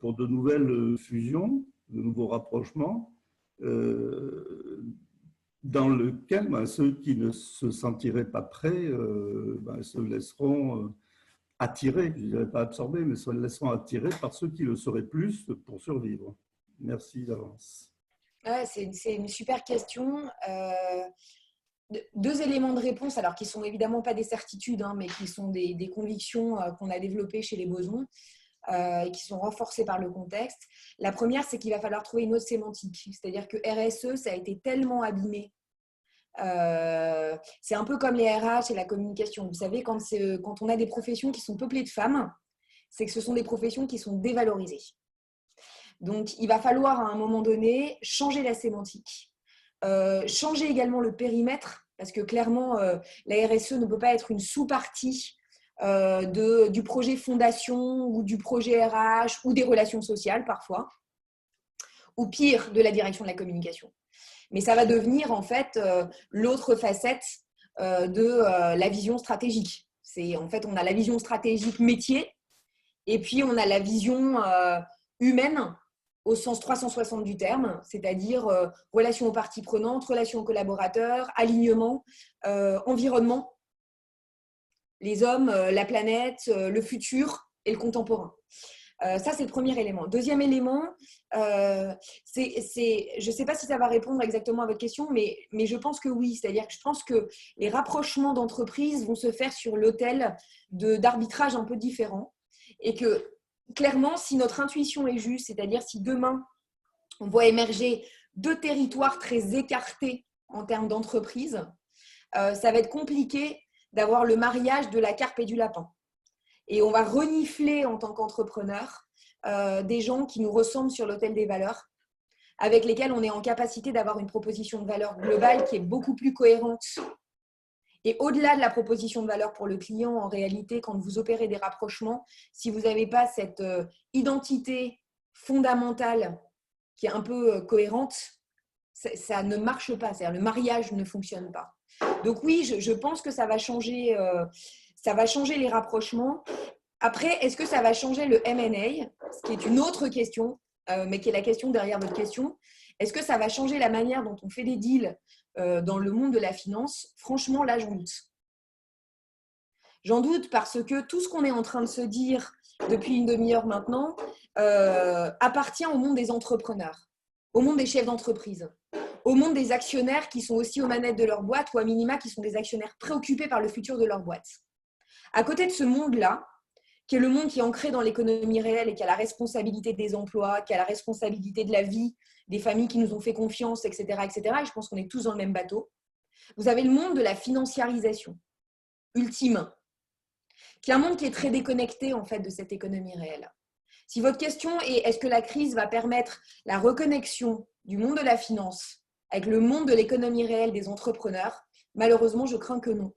Speaker 4: pour de nouvelles fusions, de nouveaux rapprochements, dans lequel ceux qui ne se sentiraient pas prêts se laisseront attirés, je ne dirais pas absorbés, mais se laisseront attirer par ceux qui le seraient plus pour survivre. Merci d'avance.
Speaker 2: Ouais, c'est une super question. 2 éléments de réponse, alors qui ne sont évidemment pas des certitudes, mais qui sont des convictions qu'on a développées chez les Bosons et qui sont renforcées par le contexte. La première, c'est qu'il va falloir trouver une autre sémantique. C'est-à-dire que RSE, ça a été tellement abîmé C'est un peu comme les RH et la communication. Vous savez, quand on a des professions qui sont peuplées de femmes, c'est que ce sont des professions qui sont dévalorisées. Donc, il va falloir à un moment donné changer la sémantique, changer également le périmètre, parce que clairement, la RSE ne peut pas être une sous-partie du projet fondation ou du projet RH ou des relations sociales parfois, ou pire, de la direction de la communication. Mais ça va devenir en fait l'autre facette de la vision stratégique. En fait, on a la vision stratégique métier et puis on a la vision humaine au sens 360 du terme, c'est-à-dire relation aux parties prenantes, relation aux collaborateurs, alignement, environnement, les hommes, la planète, le futur et le contemporain. Ça, c'est le premier élément. Deuxième élément, je ne sais pas si ça va répondre exactement à votre question, mais je pense que oui. C'est-à-dire que je pense que les rapprochements d'entreprises vont se faire sur l'autel d'arbitrages un peu différents et que clairement, si notre intuition est juste, c'est-à-dire si demain, on voit émerger deux territoires très écartés en termes d'entreprise, ça va être compliqué d'avoir le mariage de la carpe et du lapin. Et on va renifler en tant qu'entrepreneur des gens qui nous ressemblent sur l'autel des valeurs, avec lesquels on est en capacité d'avoir une proposition de valeur globale qui est beaucoup plus cohérente. Et au-delà de la proposition de valeur pour le client, en réalité, quand vous opérez des rapprochements, si vous n'avez pas cette identité fondamentale qui est un peu cohérente, ça ne marche pas. C'est-à-dire le mariage ne fonctionne pas. Donc oui, je pense que ça va changer les rapprochements. Après, est-ce que ça va changer le M&A, ce qui est une autre question, mais qui est la question derrière votre question. Est-ce que ça va changer la manière dont on fait des deals dans le monde de la finance? Franchement, là, j'en doute. J'en doute parce que tout ce qu'on est en train de se dire depuis une demi-heure maintenant appartient au monde des entrepreneurs, au monde des chefs d'entreprise, au monde des actionnaires qui sont aussi aux manettes de leur boîte ou à minima qui sont des actionnaires préoccupés par le futur de leur boîte. À côté de ce monde-là, qui est le monde qui est ancré dans l'économie réelle et qui a la responsabilité des emplois, qui a la responsabilité de la vie, des familles qui nous ont fait confiance, etc., etc. Et je pense qu'on est tous dans le même bateau. Vous avez le monde de la financiarisation ultime, qui est un monde qui est très déconnecté en fait de cette économie réelle. Si votre question est est-ce que la crise va permettre la reconnexion du monde de la finance avec le monde de l'économie réelle des entrepreneurs, malheureusement, je crains que non.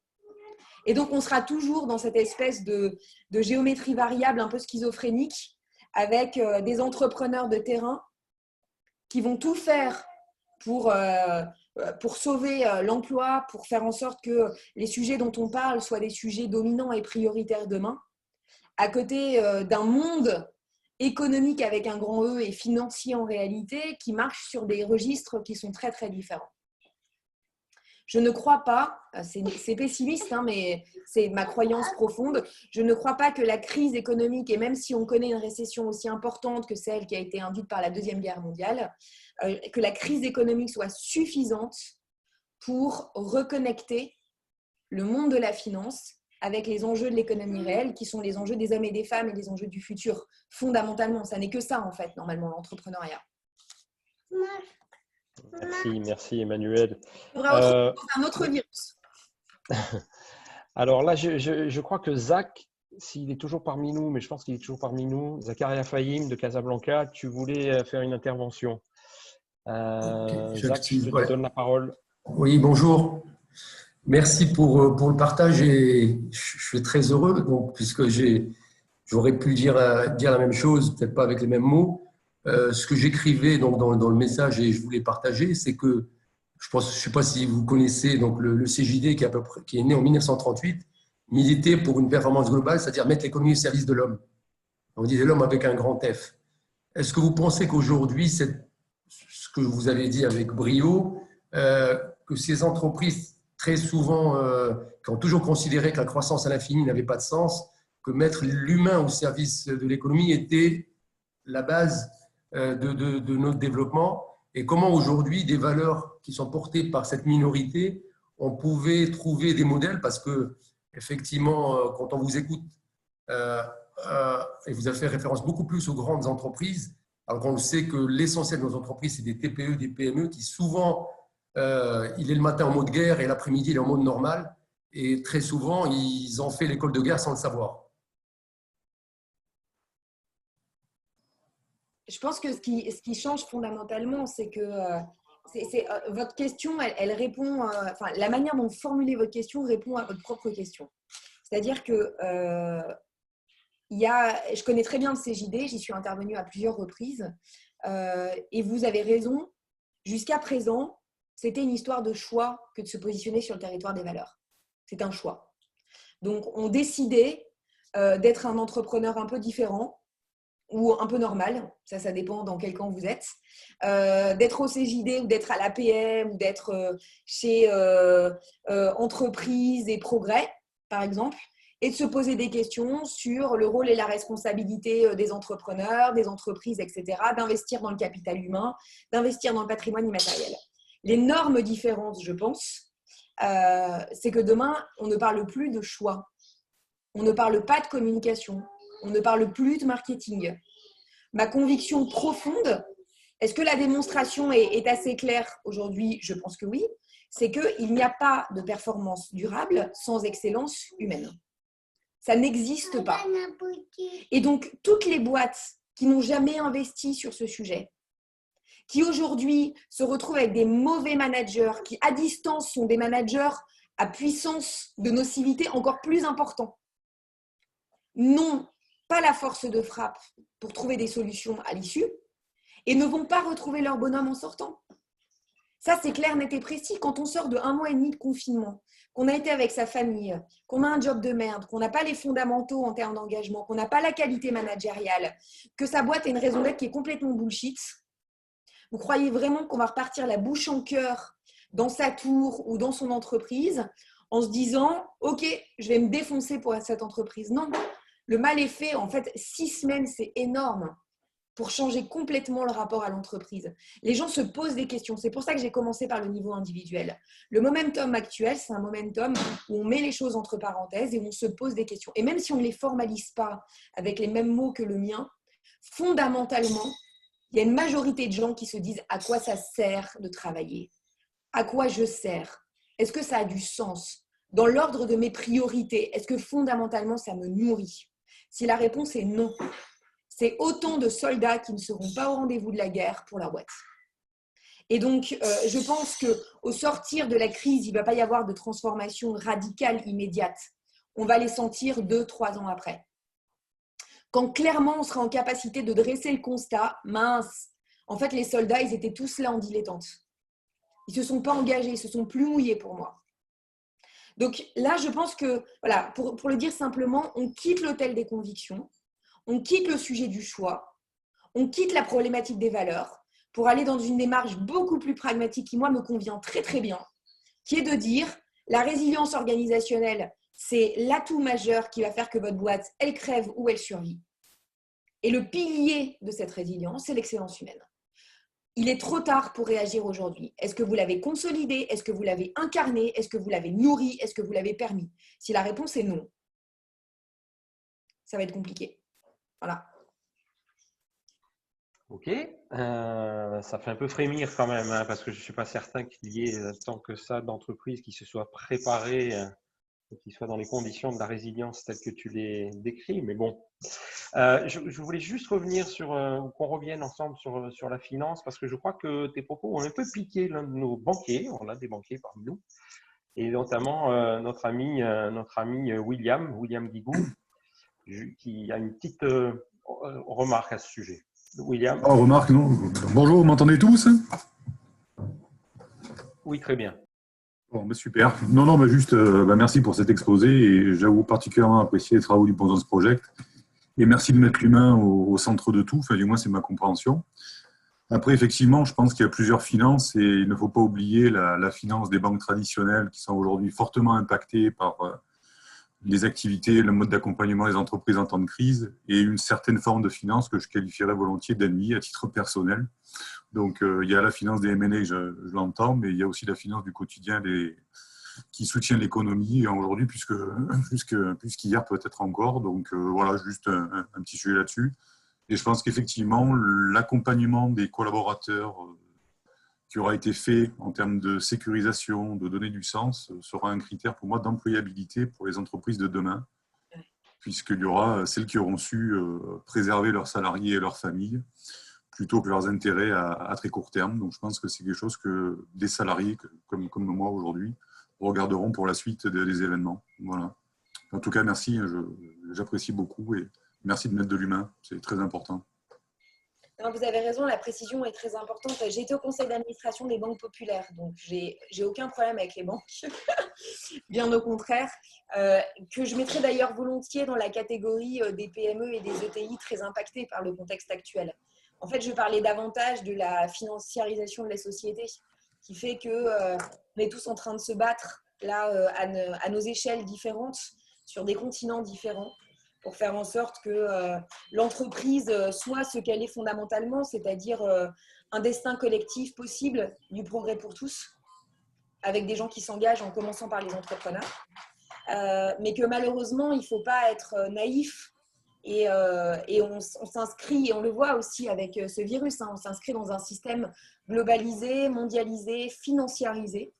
Speaker 2: Et donc, on sera toujours dans cette espèce de géométrie variable un peu schizophrénique avec des entrepreneurs de terrain qui vont tout faire pour sauver l'emploi, pour faire en sorte que les sujets dont on parle soient des sujets dominants et prioritaires demain, à côté d'un monde économique avec un grand E et financier en réalité qui marche sur des registres qui sont très, très différents. Je ne crois pas, c'est pessimiste, hein, mais c'est ma croyance profonde, je ne crois pas que la crise économique, et même si on connaît une récession aussi importante que celle qui a été induite par la Deuxième Guerre mondiale, que la crise économique soit suffisante pour reconnecter le monde de la finance avec les enjeux de l'économie réelle, qui sont les enjeux des hommes et des femmes et les enjeux du futur. Fondamentalement, ça n'est que ça, en fait, normalement, l'entrepreneuriat.
Speaker 3: Merci Emmanuel.
Speaker 2: On va retrouver un autre virus.
Speaker 3: Alors là, je crois que Zach, s'il est toujours parmi nous, mais je pense qu'il est toujours parmi nous, Zakaria Fahim de Casablanca, tu voulais faire une intervention. Zach, je te donne la parole.
Speaker 5: Oui, bonjour. Merci pour le partage et je suis très heureux donc, puisque j'aurais pu dire la même chose, peut-être pas avec les mêmes mots. Ce que j'écrivais donc dans le message et je voulais partager, c'est que je ne sais pas si vous connaissez donc le CJD qui est né en 1938, militait pour une performance globale, c'est-à-dire mettre l'économie au service de l'homme. On disait l'homme avec un grand F. Est-ce que vous pensez qu'aujourd'hui, ce que vous avez dit avec brio, que ces entreprises très souvent, qui ont toujours considéré que la croissance à l'infini n'avait pas de sens, que mettre l'humain au service de l'économie était la base de notre développement, et comment aujourd'hui des valeurs qui sont portées par cette minorité, on pouvait trouver des modèles, parce que effectivement, quand on vous écoute, et vous avez fait référence beaucoup plus aux grandes entreprises, alors qu'on sait que l'essentiel de nos entreprises, c'est des TPE, des PME qui souvent il est le matin en mode guerre et l'après-midi, il est en mode normal. Et très souvent, ils ont fait l'école de guerre sans le savoir.
Speaker 2: Je pense que ce qui change fondamentalement, c'est que votre question, elle répond, enfin, la manière dont vous formulez votre question répond à votre propre question. C'est-à-dire que je connais très bien le CJD, j'y suis intervenue à plusieurs reprises, et vous avez raison, jusqu'à présent, c'était une histoire de choix que de se positionner sur le territoire des valeurs. C'est un choix. Donc, on décidait d'être un entrepreneur un peu différent, ou un peu normal, ça dépend dans quel camp vous êtes, d'être au CJD ou d'être à l'APM ou d'être chez Entreprise et Progrès, par exemple, et de se poser des questions sur le rôle et la responsabilité des entrepreneurs, des entreprises, etc., d'investir dans le capital humain, d'investir dans le patrimoine immatériel. L'énorme différence, je pense, c'est que demain, on ne parle plus de choix, on ne parle pas de communication, on ne parle plus de marketing. Ma conviction profonde, est-ce que la démonstration est assez claire aujourd'hui? Je pense que oui. C'est qu'il n'y a pas de performance durable sans excellence humaine. Ça n'existe pas. Et donc, toutes les boîtes qui n'ont jamais investi sur ce sujet, qui aujourd'hui se retrouvent avec des mauvais managers, qui à distance sont des managers à puissance de nocivité encore plus importante, n'ont pas la force de frappe pour trouver des solutions à l'issue et ne vont pas retrouver leur bonhomme en sortant. Ça, c'est clair, net et précis. Quand on sort de 1 mois et demi de confinement, qu'on a été avec sa famille, qu'on a un job de merde, qu'on n'a pas les fondamentaux en termes d'engagement, qu'on n'a pas la qualité managériale, que sa boîte a une raison d'être qui est complètement bullshit, vous croyez vraiment qu'on va repartir la bouche en cœur dans sa tour ou dans son entreprise en se disant « Ok, je vais me défoncer pour cette entreprise ». Non, le mal est fait. En fait, 6 semaines, c'est énorme pour changer complètement le rapport à l'entreprise. Les gens se posent des questions. C'est pour ça que j'ai commencé par le niveau individuel. Le momentum actuel, c'est un momentum où on met les choses entre parenthèses et où on se pose des questions. Et même si on ne les formalise pas avec les mêmes mots que le mien, fondamentalement, il y a une majorité de gens qui se disent à quoi ça sert de travailler? À quoi je sers? Est-ce que ça a du sens? Dans l'ordre de mes priorités, est-ce que fondamentalement ça me nourrit? Si la réponse est non, c'est autant de soldats qui ne seront pas au rendez-vous de la guerre pour la boîte. Et donc, je pense qu'au sortir de la crise, il ne va pas y avoir de transformation radicale immédiate. On va les sentir 2-3 ans après. Quand clairement on sera en capacité de dresser le constat, mince, en fait les soldats, ils étaient tous là en dilettante. Ils ne se sont pas engagés, ils ne se sont plus mouillés pour moi. Donc là, je pense que, voilà, pour le dire simplement, on quitte l'hôtel des convictions, on quitte le sujet du choix, on quitte la problématique des valeurs pour aller dans une démarche beaucoup plus pragmatique qui, moi, me convient très, très bien, qui est de dire la résilience organisationnelle, c'est l'atout majeur qui va faire que votre boîte, elle crève ou elle survit. Et le pilier de cette résilience, c'est l'excellence humaine. Il est trop tard pour réagir aujourd'hui. Est-ce que vous l'avez consolidé? Est-ce que vous l'avez incarné? Est-ce que vous l'avez nourri? Est-ce que vous l'avez permis? Si la réponse est non, ça va être compliqué. Voilà.
Speaker 3: Ok, ça fait un peu frémir quand même, hein, parce que je ne suis pas certain qu'il y ait tant que ça d'entreprises qui se soient préparées, qui soient dans les conditions de la résilience telles que tu les décris. Mais bon, je voulais juste revenir sur, qu'on revienne ensemble sur la finance, parce que je crois que tes propos ont un peu piqué l'un de nos banquiers. On a des banquiers parmi nous, et notamment notre ami William Guigou, qui a une petite remarque à ce sujet. William.
Speaker 6: Oh, remarque, non. Bonjour, vous m'entendez tous?
Speaker 3: Oui, très bien.
Speaker 6: Bon, bah, super. Non, bah, juste, merci pour cet exposé et j'avoue particulièrement apprécier les travaux du Bosons Project. Et merci de mettre l'humain au centre de tout, enfin, du moins c'est ma compréhension. Après, effectivement, je pense qu'il y a plusieurs finances et il ne faut pas oublier la finance des banques traditionnelles qui sont aujourd'hui fortement impactées par les activités, le mode d'accompagnement des entreprises en temps de crise et une certaine forme de finance que je qualifierais volontiers d'ennemi à titre personnel. Donc, il y a la finance des M&A, je l'entends, mais il y a aussi la finance du quotidien qui soutient l'économie aujourd'hui, puisqu'hier peut-être encore. Donc, voilà, juste un petit sujet là-dessus. Et je pense qu'effectivement, l'accompagnement des collaborateurs qui aura été fait en termes de sécurisation, de donner du sens, sera un critère pour moi d'employabilité pour les entreprises de demain, puisqu'il y aura celles qui auront su préserver leurs salariés et leurs familles plutôt que leurs intérêts à très court terme. Donc je pense que c'est quelque chose que des salariés comme moi aujourd'hui regarderont pour la suite des événements. Voilà. En tout cas, merci, j'apprécie beaucoup et merci de mettre de l'humain, c'est très important.
Speaker 2: Non, vous avez raison, la précision est très importante. J'ai été au conseil d'administration des banques populaires, donc j'ai aucun problème avec les banques, bien au contraire, que je mettrais d'ailleurs volontiers dans la catégorie des PME et des ETI très impactés par le contexte actuel. En fait, je parlais davantage de la financiarisation de la société, qui fait qu'on est tous en train de se battre là à nos échelles différentes, sur des continents différents, pour faire en sorte que l'entreprise soit ce qu'elle est fondamentalement, c'est-à-dire un destin collectif possible du progrès pour tous, avec des gens qui s'engagent en commençant par les entrepreneurs, mais que malheureusement, il ne faut pas être naïf et on s'inscrit, et on le voit aussi avec ce virus, on s'inscrit dans un système globalisé, mondialisé, financiarisé,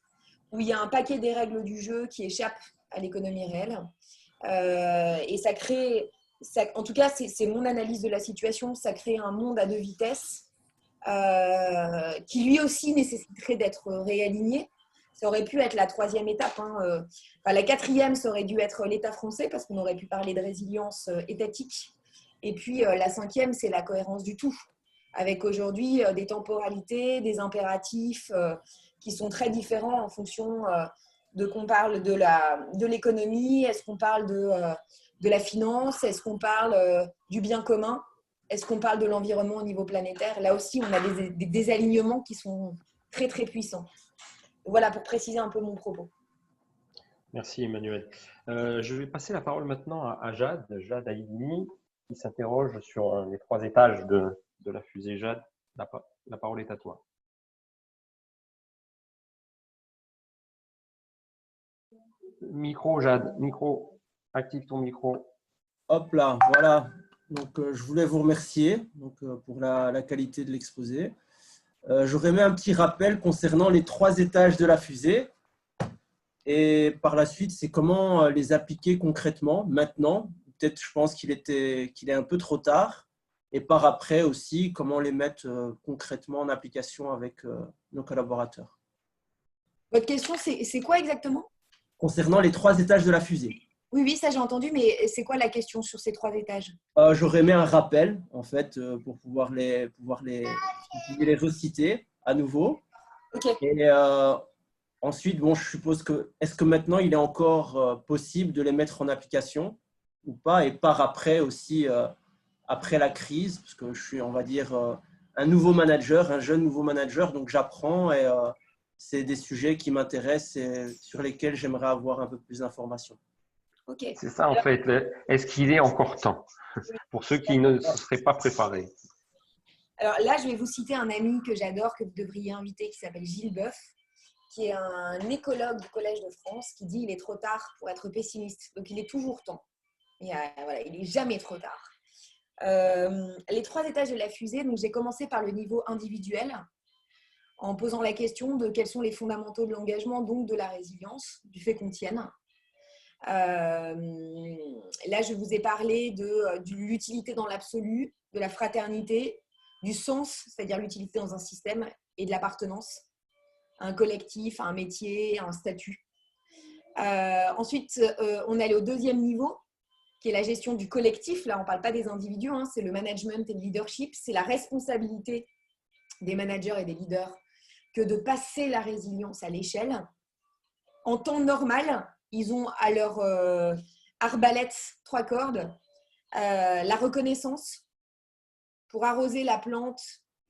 Speaker 2: où il y a un paquet des règles du jeu qui échappent à l'économie réelle. Et ça crée, en tout cas c'est mon analyse de la situation, ça crée un monde à deux vitesses qui lui aussi nécessiterait d'être réaligné. Ça aurait pu être la troisième étape, enfin, la quatrième, ça aurait dû être l'État français parce qu'on aurait pu parler de résilience étatique, et puis la cinquième, c'est la cohérence du tout, avec aujourd'hui des temporalités, des impératifs qui sont très différents en fonction de qu'on parle de l'économie, est-ce qu'on parle de la finance, est-ce qu'on parle du bien commun, est-ce qu'on parle de l'environnement au niveau planétaire. Là aussi, on a des désalignements qui sont très, très puissants. Voilà, pour préciser un peu mon propos.
Speaker 3: Merci Emmanuel. Je vais passer la parole maintenant à Jade Aïdini, qui s'interroge sur les 3 étages de la fusée. Jade, la parole est à toi. Micro, Jade, micro, active ton micro.
Speaker 7: Hop là, voilà. Donc, je voulais vous remercier pour la qualité de l'exposé. J'aurais mis un petit rappel concernant les 3 étages de la fusée. Et par la suite, c'est comment les appliquer concrètement maintenant. Peut-être, je pense qu'il est un peu trop tard. Et par après aussi, comment les mettre concrètement en application avec nos collaborateurs.
Speaker 2: Votre question, c'est quoi exactement?
Speaker 7: Concernant les 3 étages de la fusée.
Speaker 2: Oui, ça j'ai entendu, mais c'est quoi la question sur ces 3 étages?
Speaker 7: J'aurais mis un rappel, en fait, pour pouvoir les reciter à nouveau.
Speaker 2: Okay.
Speaker 7: Et ensuite, bon, je suppose que, est-ce que maintenant, il est encore possible de les mettre en application ou pas? Et par après aussi, après la crise, parce que je suis, on va dire, un nouveau manager, un jeune nouveau manager, donc j'apprends et c'est des sujets qui m'intéressent et sur lesquels j'aimerais avoir un peu plus d'informations.
Speaker 2: Okay.
Speaker 3: C'est ça en fait. Est-ce qu'il est encore temps pour ceux qui ne se seraient pas préparés?
Speaker 2: Alors là, je vais vous citer un ami que j'adore, que vous devriez inviter, qui s'appelle Gilles Boeuf, qui est un écologue du Collège de France, qui dit il est trop tard pour être pessimiste. Donc il est toujours temps. Voilà, il n'est jamais trop tard. Les 3 étages de la fusée, donc j'ai commencé par le niveau individuel, en posant la question de quels sont les fondamentaux de l'engagement, donc de la résilience, du fait qu'on tienne. Là, je vous ai parlé de l'utilité dans l'absolu, de la fraternité, du sens, c'est-à-dire l'utilité dans un système, et de l'appartenance à un collectif, à un métier, à un statut. Ensuite, on est allé au 2e niveau, qui est la gestion du collectif. Là, on ne parle pas des individus, c'est le management et le leadership. C'est la responsabilité des managers et des leaders que de passer la résilience à l'échelle. En temps normal, ils ont à leur arbalète 3 cordes, la reconnaissance pour arroser la plante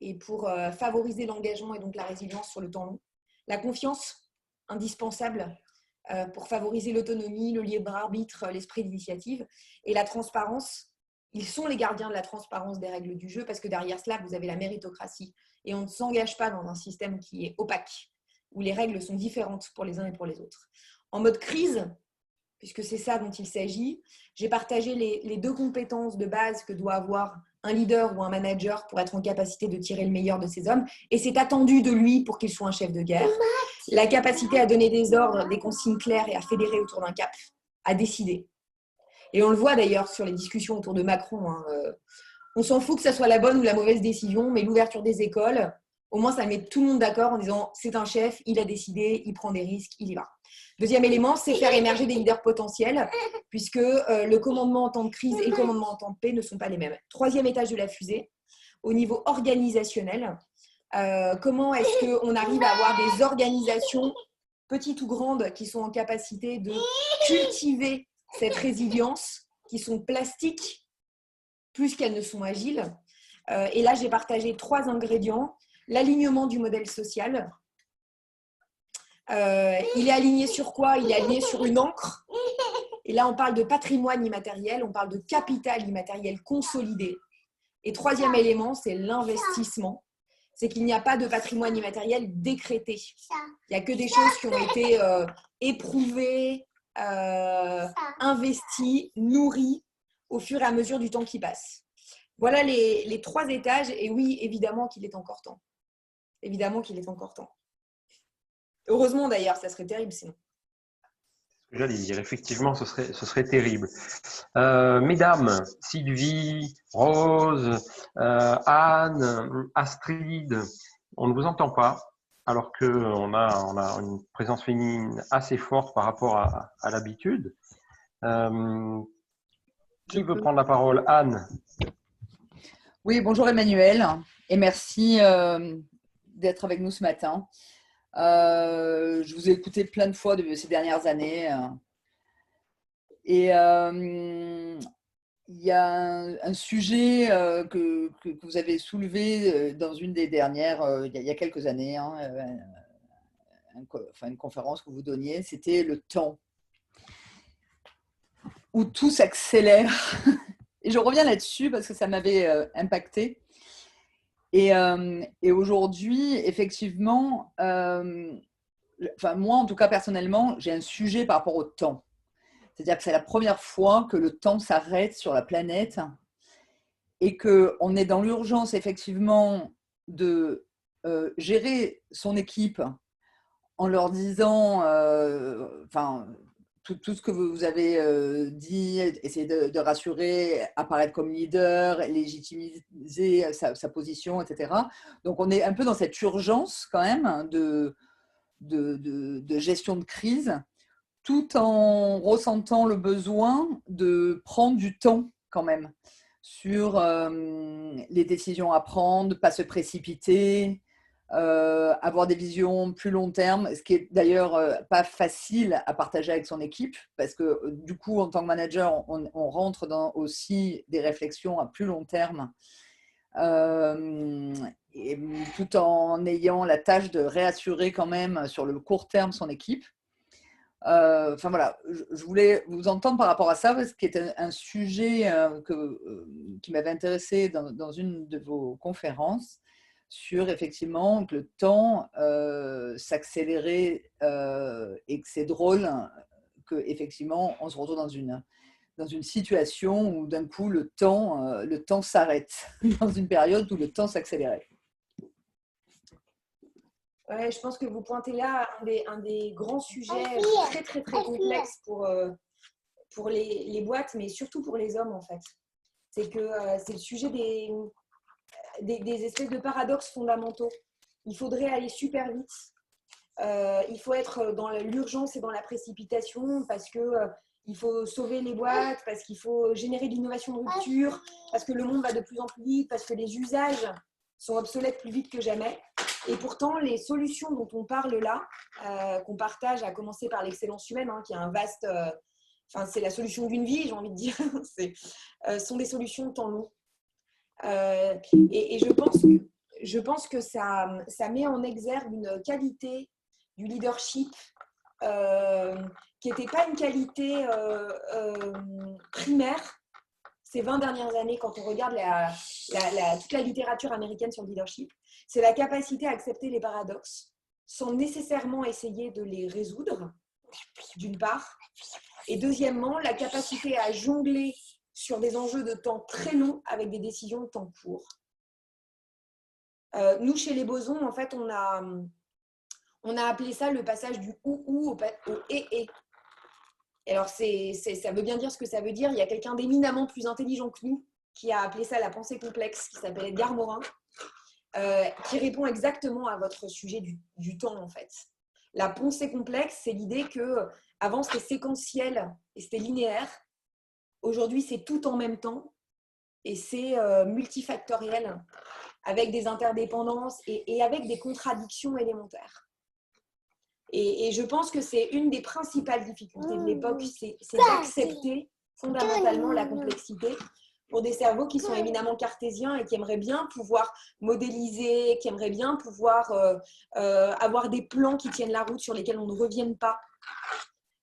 Speaker 2: et pour favoriser l'engagement et donc la résilience sur le temps long. La confiance, indispensable pour favoriser l'autonomie, le libre arbitre, l'esprit d'initiative. Et la transparence, ils sont les gardiens de la transparence des règles du jeu parce que derrière cela, vous avez la méritocratie. Et on ne s'engage pas dans un système qui est opaque, où les règles sont différentes pour les uns et pour les autres. En mode crise, puisque c'est ça dont il s'agit, j'ai partagé les 2 compétences de base que doit avoir un leader ou un manager pour être en capacité de tirer le meilleur de ses hommes et c'est attendu de lui pour qu'il soit un chef de guerre. La capacité à donner des ordres, des consignes claires et à fédérer autour d'un cap, à décider. Et on le voit d'ailleurs sur les discussions autour de Macron. Hein, on s'en fout que ça soit la bonne ou la mauvaise décision, mais l'ouverture des écoles, au moins ça met tout le monde d'accord en disant c'est un chef, il a décidé, il prend des risques, il y va. Deuxième élément, c'est faire émerger des leaders potentiels, puisque le commandement en temps de crise et le commandement en temps de paix ne sont pas les mêmes. Troisième étage de la fusée, au niveau organisationnel, comment est-ce qu'on arrive à avoir des organisations, petites ou grandes, qui sont en capacité de cultiver cette résilience, qui sont plastiques, plus qu'elles ne sont agiles. Et là, j'ai partagé 3 ingrédients. L'alignement du modèle social. Il est aligné sur quoi? Il est aligné sur une encre. Et là, on parle de patrimoine immatériel, on parle de capital immatériel consolidé. Et troisième élément, c'est l'investissement. C'est qu'il n'y a pas de patrimoine immatériel décrété. Il n'y a que des choses qui ont été éprouvées, investies, nourries au fur et à mesure du temps qui passe. Voilà les 3 étages. Et oui, évidemment qu'il est encore temps. Évidemment qu'il est encore temps. Heureusement d'ailleurs, ça serait terrible sinon.
Speaker 3: J'allais dire, effectivement, ce serait terrible. Mesdames, Sylvie, Rose, Anne, Astrid, on ne vous entend pas, alors qu'on a une présence féminine assez forte par rapport à l'habitude. Qui veut prendre la parole? Anne?
Speaker 8: Oui, bonjour Emmanuel, et merci d'être avec nous ce matin. Je vous ai écouté plein de fois ces dernières années. Et il y a un sujet que vous avez soulevé dans une des dernières, il y a quelques années, hein, une conférence que vous donniez, c'était le temps, où tout s'accélère. Et je reviens là-dessus parce que ça m'avait impacté. Et aujourd'hui, effectivement, moi, en tout cas, personnellement, j'ai un sujet par rapport au temps. C'est-à-dire que c'est la première fois que le temps s'arrête sur la planète et qu'on est dans l'urgence, effectivement, de gérer son équipe en leur disant, tout ce que vous avez dit, essayer de rassurer, apparaître comme leader, légitimiser sa position, etc. Donc, on est un peu dans cette urgence quand même de gestion de crise, tout en ressentant le besoin de prendre du temps quand même sur les décisions à prendre, ne pas se précipiter, avoir des visions plus long terme, ce qui est d'ailleurs pas facile à partager avec son équipe, parce que du coup, en tant que manager, on rentre dans aussi des réflexions à plus long terme, et tout en ayant la tâche de réassurer quand même sur le court terme son équipe. Voilà, je voulais vous entendre par rapport à ça, parce qu'il est un sujet qui m'avait intéressé dans une de vos conférences, sur effectivement que le temps s'accélérait et que c'est drôle qu'effectivement on se retrouve dans une situation où d'un coup le temps s'arrête, dans une période où le temps s'accélérait.
Speaker 2: Ouais, je pense que vous pointez là un des grands sujets très, très, très complexes pour les boîtes, mais surtout pour les hommes, en fait. C'est que c'est le sujet des espèces de paradoxes fondamentaux. Il faudrait aller super vite. Il faut être dans l'urgence et dans la précipitation parce que il faut sauver les boîtes, parce qu'il faut générer de l'innovation de rupture, parce que le monde va de plus en plus vite, parce que les usages sont obsolètes plus vite que jamais. Et pourtant, les solutions dont on parle là, qu'on partage, à commencer par l'excellence humaine, hein, qui est un vaste... c'est la solution d'une vie, j'ai envie de dire, sont des solutions de temps long. Et je pense que ça met en exergue une qualité du leadership qui n'était pas une qualité primaire ces 20 dernières années quand on regarde toute la littérature américaine sur le leadership. C'est la capacité à accepter les paradoxes sans nécessairement essayer de les résoudre, d'une part. Et deuxièmement, la capacité à jongler sur des enjeux de temps très longs avec des décisions de temps court. Nous, chez les bosons, en fait, on a appelé ça le passage du ou au et. Alors, ça veut bien dire ce que ça veut dire. Il y a quelqu'un d'éminemment plus intelligent que nous qui a appelé ça la pensée complexe, qui s'appelle Edgar Morin, qui répond exactement à votre sujet du temps, en fait. La pensée complexe, c'est l'idée que avant c'était séquentiel et c'était linéaire. Aujourd'hui, c'est tout en même temps et c'est multifactoriel, avec des interdépendances et avec des contradictions élémentaires. Et je pense que c'est une des principales difficultés de l'époque, c'est d'accepter fondamentalement la complexité pour des cerveaux qui sont éminemment cartésiens et qui aimeraient bien pouvoir modéliser, qui aimeraient bien pouvoir avoir des plans qui tiennent la route sur lesquels on ne revienne pas,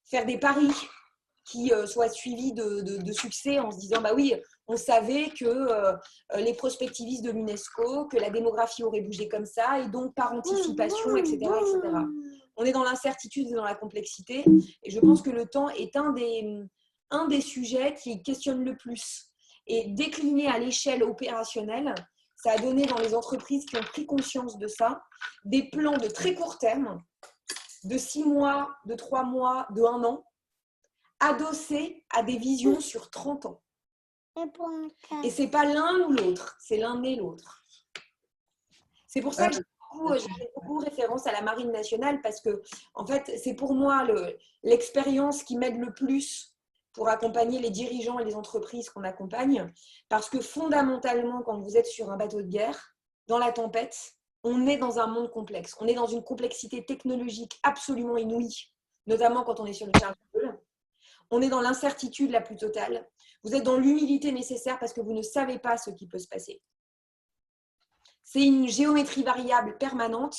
Speaker 2: faire des paris qui soient suivis de succès en se disant bah oui, on savait que les prospectivistes de l'UNESCO, que la démographie aurait bougé comme ça et donc par anticipation, etc. etc. On est dans l'incertitude et dans la complexité et je pense que le temps est un des sujets qui questionne le plus. Et décliné à l'échelle opérationnelle, ça a donné dans les entreprises qui ont pris conscience de ça, des plans de très court terme, de 6 mois, de 3 mois, de 1 an, adossés à des visions sur 30 ans. Et ce n'est pas l'un ou l'autre, c'est l'un et l'autre. C'est pour ça que j'ai beaucoup référence à la Marine nationale, parce que en fait, c'est pour moi l'expérience qui m'aide le plus pour accompagner les dirigeants et les entreprises qu'on accompagne, parce que fondamentalement, quand vous êtes sur un bateau de guerre, dans la tempête, on est dans un monde complexe. On est dans une complexité technologique absolument inouïe, notamment quand on est sur le chargeur. On est dans l'incertitude la plus totale. Vous êtes dans l'humilité nécessaire parce que vous ne savez pas ce qui peut se passer. C'est une géométrie variable permanente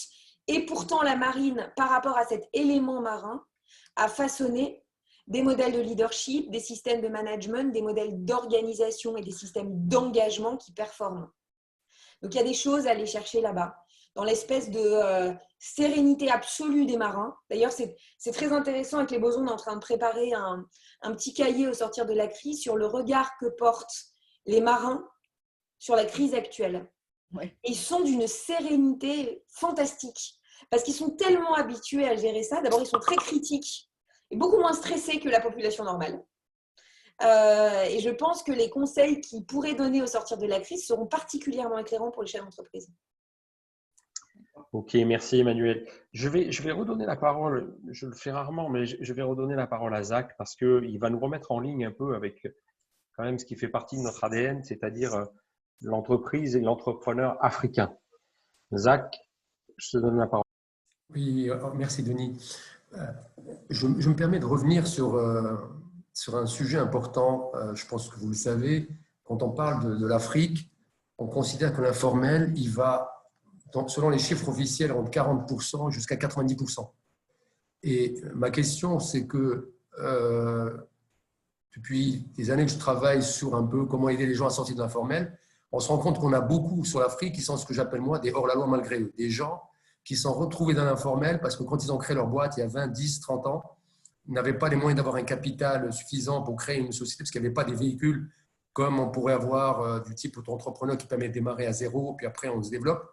Speaker 2: et pourtant la marine, par rapport à cet élément marin, a façonné des modèles de leadership, des systèmes de management, des modèles d'organisation et des systèmes d'engagement qui performent. Donc, il y a des choses à aller chercher là-bas, dans l'espèce de sérénité absolue des marins. D'ailleurs, c'est très intéressant avec les bosons, on est en train de préparer un petit cahier au sortir de la crise sur le regard que portent les marins sur la crise actuelle. Ouais. Ils sont d'une sérénité fantastique, parce qu'ils sont tellement habitués à gérer ça. D'abord, ils sont très critiques, et beaucoup moins stressés que la population normale. Et je pense que les conseils qu'ils pourraient donner au sortir de la crise seront particulièrement éclairants pour les chefs d'entreprise.
Speaker 3: Ok, merci Emmanuel. Je vais redonner la parole, je le fais rarement, mais je vais redonner la parole à Zach parce qu'il va nous remettre en ligne un peu avec quand même ce qui fait partie de notre ADN, c'est-à-dire l'entreprise et l'entrepreneur africain. Zach, je te donne la parole.
Speaker 5: Oui, merci Denis. Je me permets de revenir sur un sujet important. Je pense que vous le savez, quand on parle de l'Afrique, on considère que l'informel, il va, selon les chiffres officiels, entre 40% jusqu'à 90%. Et ma question, c'est que depuis des années que je travaille sur un peu comment aider les gens à sortir de l'informel, on se rend compte qu'on a beaucoup sur l'Afrique qui sont ce que j'appelle moi des hors-la-loi malgré eux, des gens qui sont retrouvés dans l'informel parce que quand ils ont créé leur boîte il y a 20, 10, 30 ans, ils n'avaient pas les moyens d'avoir un capital suffisant pour créer une société parce qu'il n'y avait pas des véhicules comme on pourrait avoir du type auto-entrepreneur qui permet de démarrer à zéro, puis après on se développe.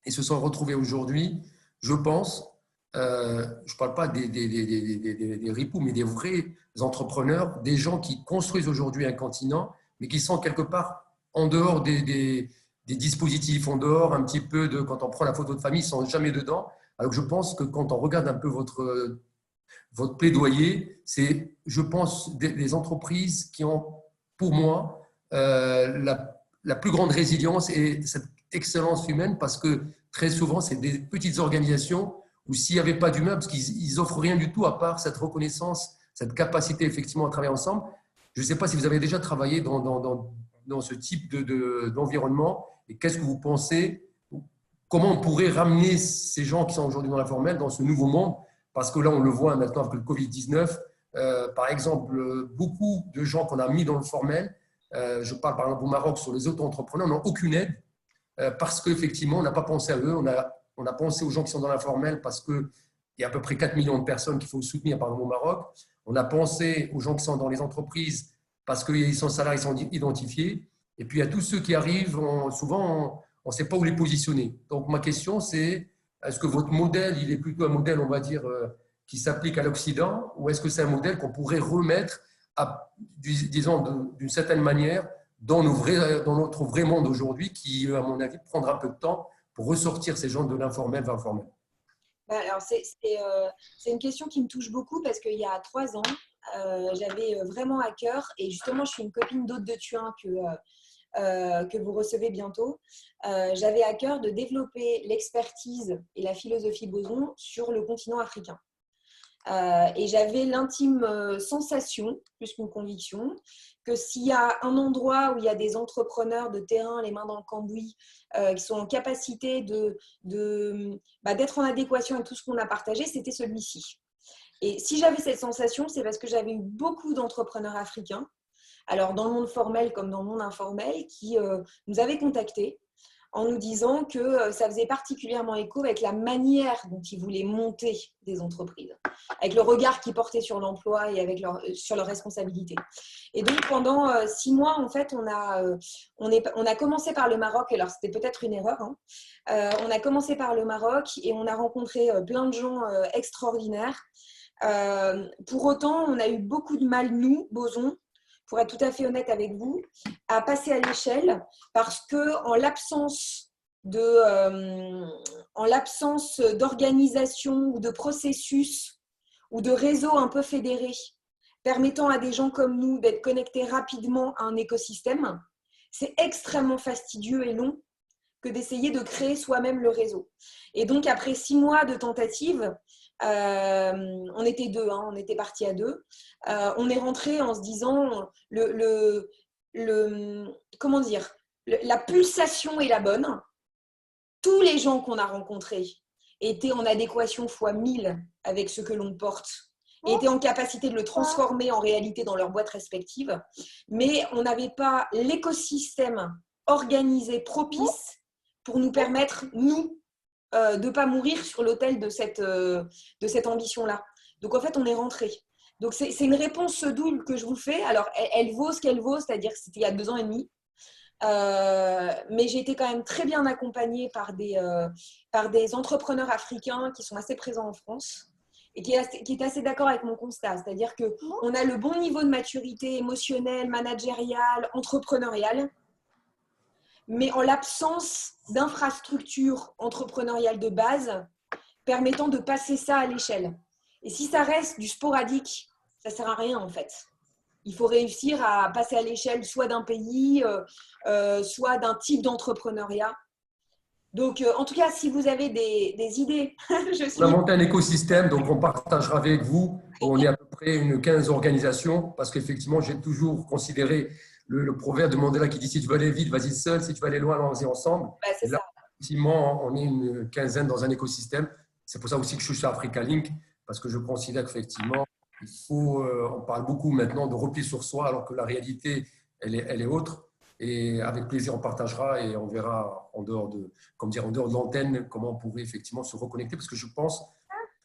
Speaker 5: Ils se sont retrouvés aujourd'hui, je pense, je ne parle pas des ripoux, mais des vrais entrepreneurs, des gens qui construisent aujourd'hui un continent, mais qui sont quelque part en dehors des dispositifs, en dehors un petit peu de, quand on prend la photo de famille, ils ne sont jamais dedans. Alors que je pense que quand on regarde un peu votre plaidoyer, c'est, je pense, des entreprises qui ont, pour moi, la plus grande résilience et cette excellence humaine, parce que très souvent, c'est des petites organisations où s'il n'y avait pas d'humain, parce qu'ils n'offrent rien du tout à part cette reconnaissance, cette capacité effectivement à travailler ensemble. Je ne sais pas si vous avez déjà travaillé dans ce type d'environnement et qu'est-ce que vous pensez, comment on pourrait ramener ces gens qui sont aujourd'hui dans l'informel dans ce nouveau monde, parce que là, on le voit maintenant avec le Covid-19, par exemple, beaucoup de gens qu'on a mis dans le formel, je parle par exemple au Maroc sur les auto-entrepreneurs, n'ont aucune aide parce qu'effectivement, on n'a pas pensé à eux, on a pensé aux gens qui sont dans l'informel parce qu'il y a à peu près 4 millions de personnes qu'il faut soutenir par exemple au Maroc, on a pensé aux gens qui sont dans les entreprises parce que son salaire ils sont identifiés. Et puis, il y a tous ceux qui arrivent, souvent, on ne sait pas où les positionner. Donc, ma question, c'est est-ce que votre modèle, il est plutôt un modèle, on va dire, qui s'applique à l'Occident, ou est-ce que c'est un modèle qu'on pourrait remettre, disons, d'une certaine manière, dans notre vrai monde aujourd'hui, qui, à mon avis, prendra un peu de temps pour ressortir ces gens de l'informel vers l'informel?
Speaker 2: Alors, c'est une question qui me touche beaucoup parce qu'il y a 3 ans, j'avais vraiment à cœur, et justement, je suis une copine d'Aude de Thuin que vous recevez bientôt. J'avais à cœur de développer l'expertise et la philosophie Boson sur le continent africain. Et j'avais l'intime sensation, plus qu'une conviction, que s'il y a un endroit où il y a des entrepreneurs de terrain, les mains dans le cambouis, qui sont en capacité d'être en adéquation avec tout ce qu'on a partagé, c'était celui-ci. Et si j'avais cette sensation, c'est parce que j'avais eu beaucoup d'entrepreneurs africains, alors dans le monde formel comme dans le monde informel, qui nous avaient contactés en nous disant que ça faisait particulièrement écho avec la manière dont ils voulaient monter des entreprises, avec le regard qu'ils portaient sur l'emploi et sur leurs responsabilités. Et donc, pendant 6 mois, en fait, on a commencé par le Maroc. Alors, c'était peut-être une erreur. On a commencé par le Maroc et on a rencontré plein de gens extraordinaires. Pour autant, on a eu beaucoup de mal, nous, Boson, pour être tout à fait honnête avec vous, à passer à l'échelle parce qu'en l'absence d'organisation ou de processus ou de réseau un peu fédéré permettant à des gens comme nous d'être connectés rapidement à un écosystème, c'est extrêmement fastidieux et long que d'essayer de créer soi-même le réseau. Et donc, après 6 mois de tentatives, on était 2, on était partis à 2. On est rentré en se disant comment dire, la pulsation est la bonne. Tous les gens qu'on a rencontrés étaient en adéquation fois 1000 avec ce que l'on porte et étaient en capacité de le transformer en réalité dans leurs boîtes respectives. Mais on n'avait pas l'écosystème organisé propice pour nous permettre, nous, de ne pas mourir sur l'autel de cette ambition-là. Donc, en fait, on est rentré. Donc, c'est une réponse double que je vous fais. Alors, elle vaut ce qu'elle vaut, c'est-à-dire que c'était il y a 2 ans et demi. Mais j'ai été quand même très bien accompagnée par des entrepreneurs africains qui sont assez présents en France et qui est assez d'accord avec mon constat. C'est-à-dire qu'on a le bon niveau de maturité émotionnelle, managériale, entrepreneuriale, mais en l'absence d'infrastructures entrepreneuriales de base permettant de passer ça à l'échelle. Et si ça reste du sporadique, ça ne sert à rien en fait. Il faut réussir à passer à l'échelle soit d'un pays, soit d'un type d'entrepreneuriat. Donc, en tout cas, si vous avez des idées,
Speaker 5: On a monté un écosystème, donc on partagera avec vous. On est à peu près une 15 organisations, parce qu'effectivement, j'ai toujours considéré le proverbe de Mandela qui dit « si tu veux aller vite, vas-y seul, si tu veux aller loin, allons-y ensemble ».
Speaker 2: C'est ça.
Speaker 5: Effectivement, on est une quinzaine dans un écosystème. C'est pour ça aussi que je suis chez Africa Link, parce que je considère qu'effectivement, on parle beaucoup maintenant de repli sur soi, alors que la réalité, elle est autre. Et avec plaisir, on partagera et on verra en dehors de l'antenne comment on pourrait effectivement se reconnecter, parce que je pense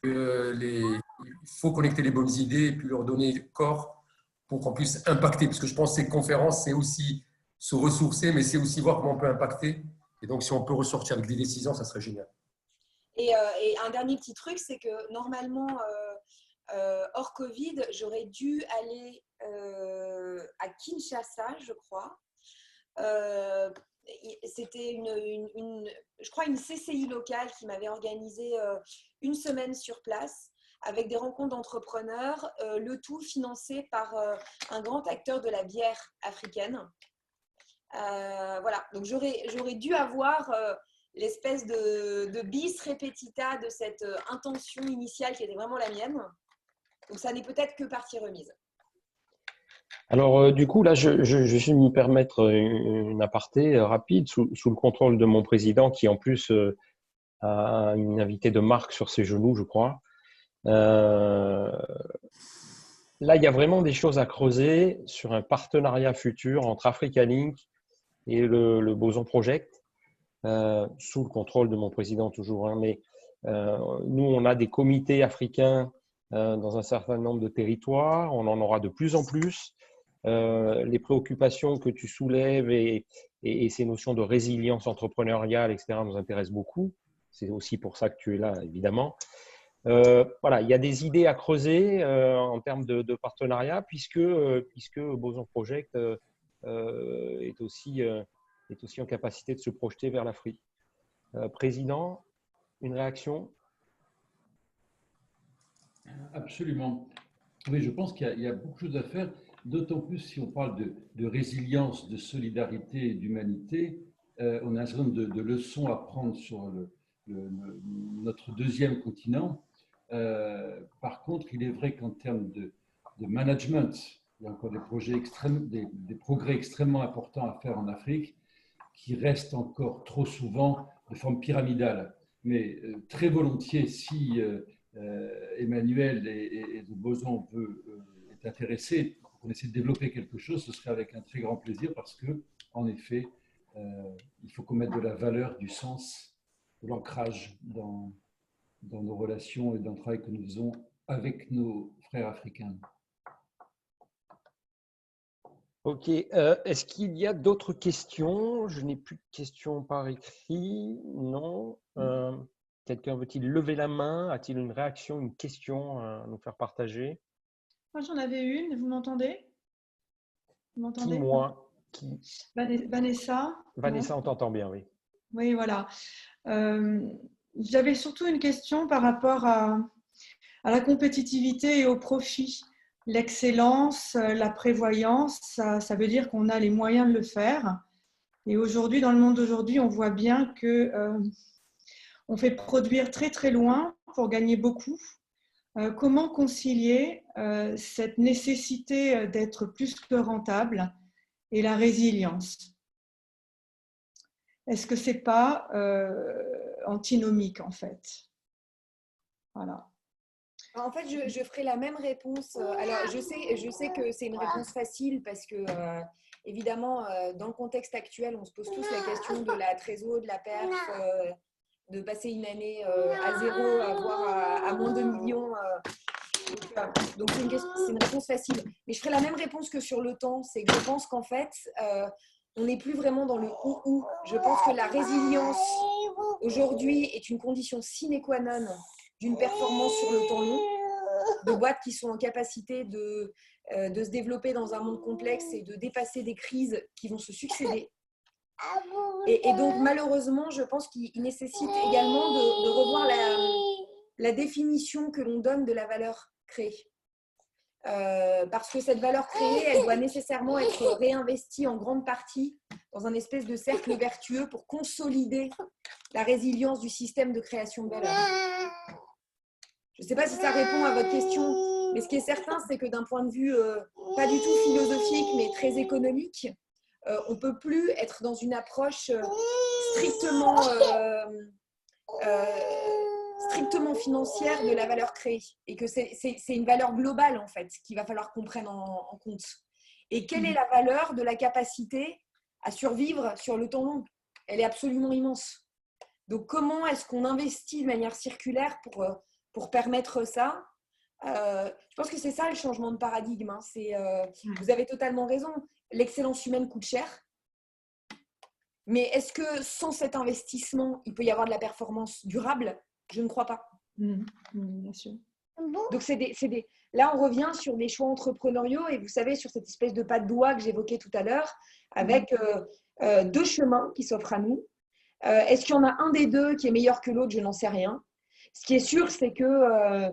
Speaker 5: qu'il faut connecter les bonnes idées et puis leur donner corps pour qu'on puisse impacter. Parce que je pense que ces conférences, c'est aussi se ressourcer, mais c'est aussi voir comment on peut impacter. Et donc, si on peut ressortir avec des décisions, ça serait génial.
Speaker 2: Et un dernier petit truc, c'est que normalement, hors Covid, j'aurais dû aller à Kinshasa, je crois. C'était je crois une CCI locale qui m'avait organisé une semaine sur place avec des rencontres d'entrepreneurs, le tout financé par un grand acteur de la bière africaine. Voilà, donc j'aurais dû avoir l'espèce de bis repetita de cette intention initiale qui était vraiment la mienne. Donc ça n'est peut-être que partie remise.
Speaker 3: Alors, du coup, là, je vais me permettre une aparté rapide sous le contrôle de mon président qui, en plus, a une invitée de marque sur ses genoux, je crois. Là, il y a vraiment des choses à creuser sur un partenariat futur entre Africa Link et le Boson Project, sous le contrôle de mon président toujours. Hein, mais nous, on a des comités africains dans un certain nombre de territoires. On en aura de plus en plus. les préoccupations que tu soulèves et ces notions de résilience entrepreneuriale, etc., nous intéressent beaucoup. C'est aussi pour ça que tu es là, évidemment. Voilà, il y a des idées à creuser en termes de partenariat, puisque Boson Project est aussi en capacité de se projeter vers l'Afrique. Président, une réaction?
Speaker 1: Absolument. Oui, je pense qu'il y a beaucoup de choses à faire, d'autant plus si on parle de résilience, de solidarité et d'humanité. On a un certain nombre de leçons à prendre sur notre deuxième continent. Par contre, il est vrai qu'en termes de management, il y a encore des progrès extrêmement importants à faire en Afrique, qui restent encore trop souvent de forme pyramidale. Mais très volontiers, si Emmanuel et de Boson est intéressé pour qu'on essaie de développer quelque chose, ce serait avec un très grand plaisir parce que, en effet, il faut qu'on mette de la valeur, du sens, de l'ancrage dans nos relations et dans le travail que nous faisons avec nos frères africains.
Speaker 3: Ok. Est-ce qu'il y a d'autres questions? Je n'ai plus de questions par écrit. Non. Quelqu'un veut-il lever la main? A-t-il une réaction, une question à nous faire partager?
Speaker 9: Moi, j'en avais une. Vous m'entendez? Vous m'entendez?
Speaker 3: Qui, moi? Qui?
Speaker 9: Vanessa.
Speaker 3: Vanessa, on t'entend bien, oui.
Speaker 9: Oui, voilà. J'avais surtout une question par rapport à la compétitivité et au profit. L'excellence, la prévoyance, ça veut dire qu'on a les moyens de le faire. Et aujourd'hui, dans le monde d'aujourd'hui, on voit bien que on fait produire très très loin pour gagner beaucoup. Comment concilier cette nécessité d'être plus que rentable et la résilience? Est-ce que c'est pas antinomique en fait? Voilà.
Speaker 2: En fait, je ferai la même réponse. Alors, je sais que c'est une réponse facile parce que, évidemment, dans le contexte actuel, on se pose tous la question de la trésor, de la perf, de passer une année à zéro, voire à moins de millions. Donc c'est une réponse facile. Mais je ferai la même réponse que sur le temps. C'est que je pense qu'en fait, on n'est plus vraiment dans le ou. Je pense que la résilience, aujourd'hui, est une condition sine qua non d'une performance sur le temps long, de boîtes qui sont en capacité de se développer dans un monde complexe et de dépasser des crises qui vont se succéder. Et donc, malheureusement, je pense qu'il nécessite également de revoir la définition que l'on donne de la valeur créée. Parce que cette valeur créée, elle doit nécessairement être réinvestie en grande partie dans un espèce de cercle vertueux pour consolider la résilience du système de création de valeur. Je ne sais pas si ça répond à votre question, mais ce qui est certain, c'est que d'un point de vue pas du tout philosophique, mais très économique, on ne peut plus être dans une approche strictement financière de la valeur créée et que c'est une valeur globale en fait qu'il va falloir qu'on prenne en compte. Et quelle est la valeur de la capacité à survivre sur le temps long? Elle est absolument immense. Donc comment est-ce qu'on investit de manière circulaire pour permettre ça? Je pense que c'est ça le changement de paradigme. Hein. Vous avez totalement raison. L'excellence humaine coûte cher. Mais est-ce que sans cet investissement, il peut y avoir de la performance durable? Je ne crois pas.
Speaker 9: Bien sûr.
Speaker 2: Donc, là, on revient sur des choix entrepreneuriaux et vous savez, sur cette espèce de pas de doigt que j'évoquais tout à l'heure, avec deux chemins qui s'offrent à nous. Est-ce qu'il y en a un des deux qui est meilleur que l'autre? Je n'en sais rien. Ce qui est sûr, c'est que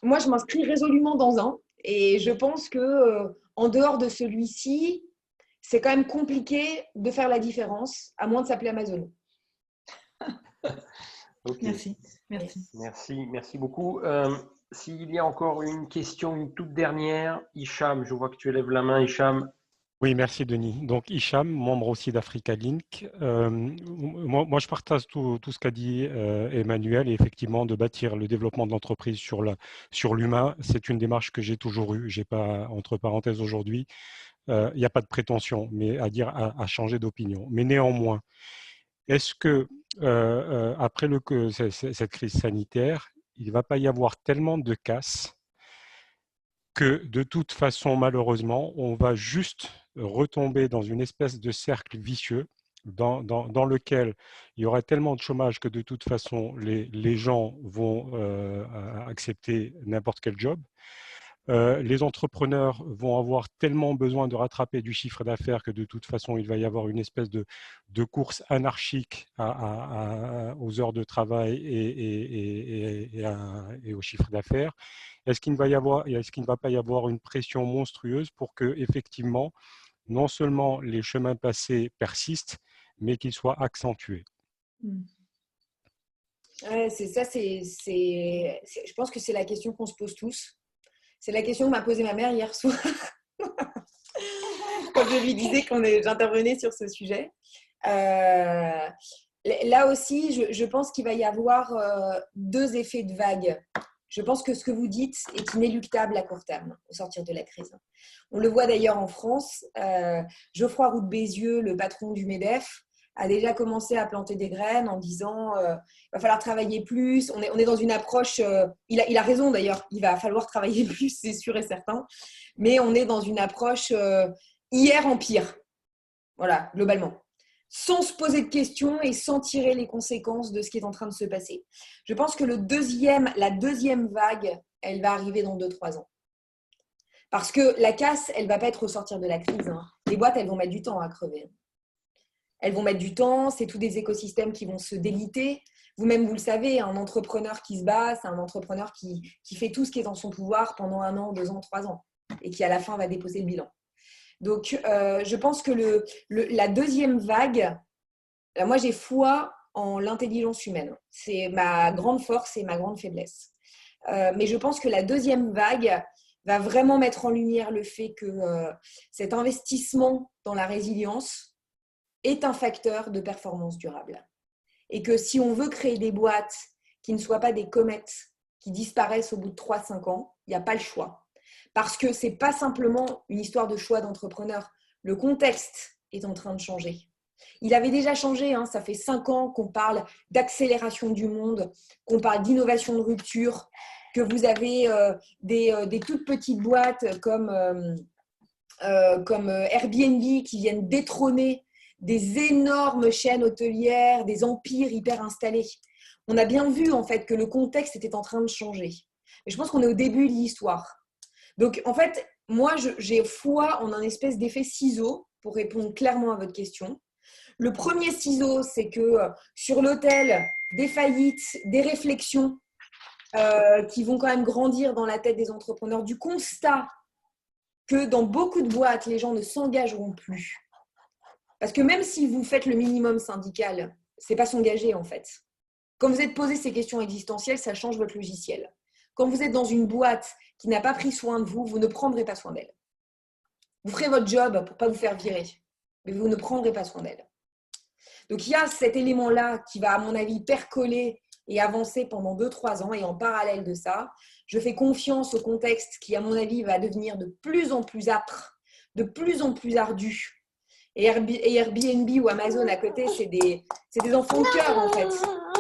Speaker 2: moi, je m'inscris résolument dans un et je pense que en dehors de celui-ci, c'est quand même compliqué de faire la différence, à moins de s'appeler Amazon.
Speaker 3: Okay. Merci beaucoup. S'il y a encore une question, une toute dernière, Hicham, je vois que tu lèves la main, Hicham.
Speaker 10: Oui, merci Denis. Donc Hicham, membre aussi d'Africa Link. Moi, je partage tout ce qu'a dit Emmanuel, et effectivement de bâtir le développement de l'entreprise sur l'humain, c'est une démarche que j'ai toujours eue. J'ai pas, entre parenthèses aujourd'hui, il n'y a pas de prétention, mais à changer d'opinion. Mais néanmoins, est-ce que après cette crise sanitaire, il ne va pas y avoir tellement de casse que de toute façon, malheureusement, on va juste retomber dans une espèce de cercle vicieux dans lequel il y aura tellement de chômage que de toute façon, les gens vont accepter n'importe quel job. Les entrepreneurs vont avoir tellement besoin de rattraper du chiffre d'affaires que de toute façon, il va y avoir une espèce de course anarchique aux heures de travail et au chiffre d'affaires. Est-ce qu'il ne va pas y avoir une pression monstrueuse pour que, effectivement, non seulement les chemins passés persistent, mais qu'ils soient accentués?
Speaker 2: Ouais, c'est ça, je pense que c'est la question qu'on se pose tous. C'est la question que m'a posée ma mère hier soir quand je lui disais j'intervenais sur ce sujet. Là aussi, je pense qu'il va y avoir deux effets de vague. Je pense que ce que vous dites est inéluctable à court terme au sortir de la crise. On le voit d'ailleurs en France. Geoffroy Roux de Bézieux, le patron du MEDEF, a déjà commencé à planter des graines en disant il va falloir travailler plus. On est dans une approche, il a raison d'ailleurs, il va falloir travailler plus, c'est sûr et certain, mais on est dans une approche hier en pire, voilà, globalement, sans se poser de questions et sans tirer les conséquences de ce qui est en train de se passer. Je pense que la deuxième vague, elle va arriver dans 2-3 ans. Parce que la casse, elle ne va pas être au sortir de la crise. Hein. Les boîtes, elles vont mettre du temps à crever. Elles vont mettre du temps, c'est tous des écosystèmes qui vont se déliter. Vous-même, vous le savez, un entrepreneur qui se bat, c'est un entrepreneur qui fait tout ce qui est dans son pouvoir pendant 1 an, 2 ans, 3 ans et qui, à la fin, va déposer le bilan. Donc, je pense que la deuxième vague, moi, j'ai foi en l'intelligence humaine. C'est ma grande force et ma grande faiblesse. Mais je pense que la deuxième vague va vraiment mettre en lumière le fait que cet investissement dans la résilience est un facteur de performance durable. Et que si on veut créer des boîtes qui ne soient pas des comètes qui disparaissent au bout de 3-5 ans, il n'y a pas le choix. Parce que ce n'est pas simplement une histoire de choix d'entrepreneur. Le contexte est en train de changer. Il avait déjà changé, hein, ça fait 5 ans qu'on parle d'accélération du monde, qu'on parle d'innovation de rupture, que vous avez des toutes petites boîtes comme Airbnb qui viennent détrôner des énormes chaînes hôtelières, des empires hyper installés. On a bien vu en fait que le contexte était en train de changer. Et je pense qu'on est au début de l'histoire. Donc en fait, moi j'ai foi en un espèce d'effet ciseau pour répondre clairement à votre question. Le premier ciseau, c'est que sur l'autel des faillites, des réflexions qui vont quand même grandir dans la tête des entrepreneurs, du constat que dans beaucoup de boîtes, les gens ne s'engageront plus. Parce que même si vous faites le minimum syndical, ce n'est pas s'engager en fait. Quand vous êtes posé ces questions existentielles, ça change votre logiciel. Quand vous êtes dans une boîte qui n'a pas pris soin de vous, vous ne prendrez pas soin d'elle. Vous ferez votre job pour ne pas vous faire virer, mais vous ne prendrez pas soin d'elle. Donc il y a cet élément-là qui va, à mon avis, percoler et avancer pendant 2-3 ans. Et en parallèle de ça, je fais confiance au contexte qui, à mon avis, va devenir de plus en plus âpre, de plus en plus ardu. Et Airbnb ou Amazon à côté, c'est des enfants de cœur en fait.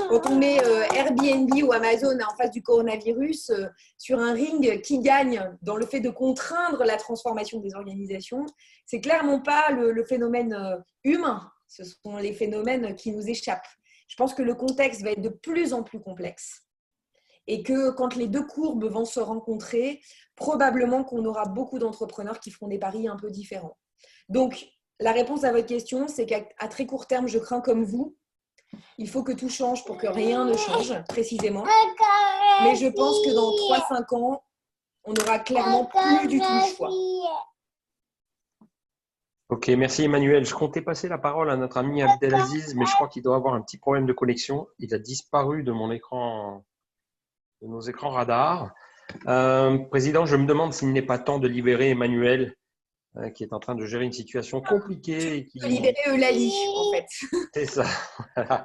Speaker 2: Quand on met Airbnb ou Amazon en face du coronavirus sur un ring, qui gagne dans le fait de contraindre la transformation des organisations? C'est clairement pas le phénomène humain, ce sont les phénomènes qui nous échappent. Je pense que le contexte va être de plus en plus complexe et que quand les deux courbes vont se rencontrer, probablement qu'on aura beaucoup d'entrepreneurs qui feront des paris un peu différents. Donc, la réponse à votre question, c'est qu'à très court terme, je crains comme vous, il faut que tout change pour que rien ne change, précisément. Mais je pense que dans 3-5 ans, on n'aura clairement plus du tout le choix.
Speaker 3: Ok, merci Emmanuel. Je comptais passer la parole à notre ami Abdelaziz, mais je crois qu'il doit avoir un petit problème de connexion. Il a disparu de mon écran, de nos écrans radars. Président, je me demande s'il n'est pas temps de libérer Emmanuel, qui est en train de gérer une situation compliquée. Et qui...
Speaker 2: Libérer Eulalie, en fait.
Speaker 3: C'est ça. Voilà.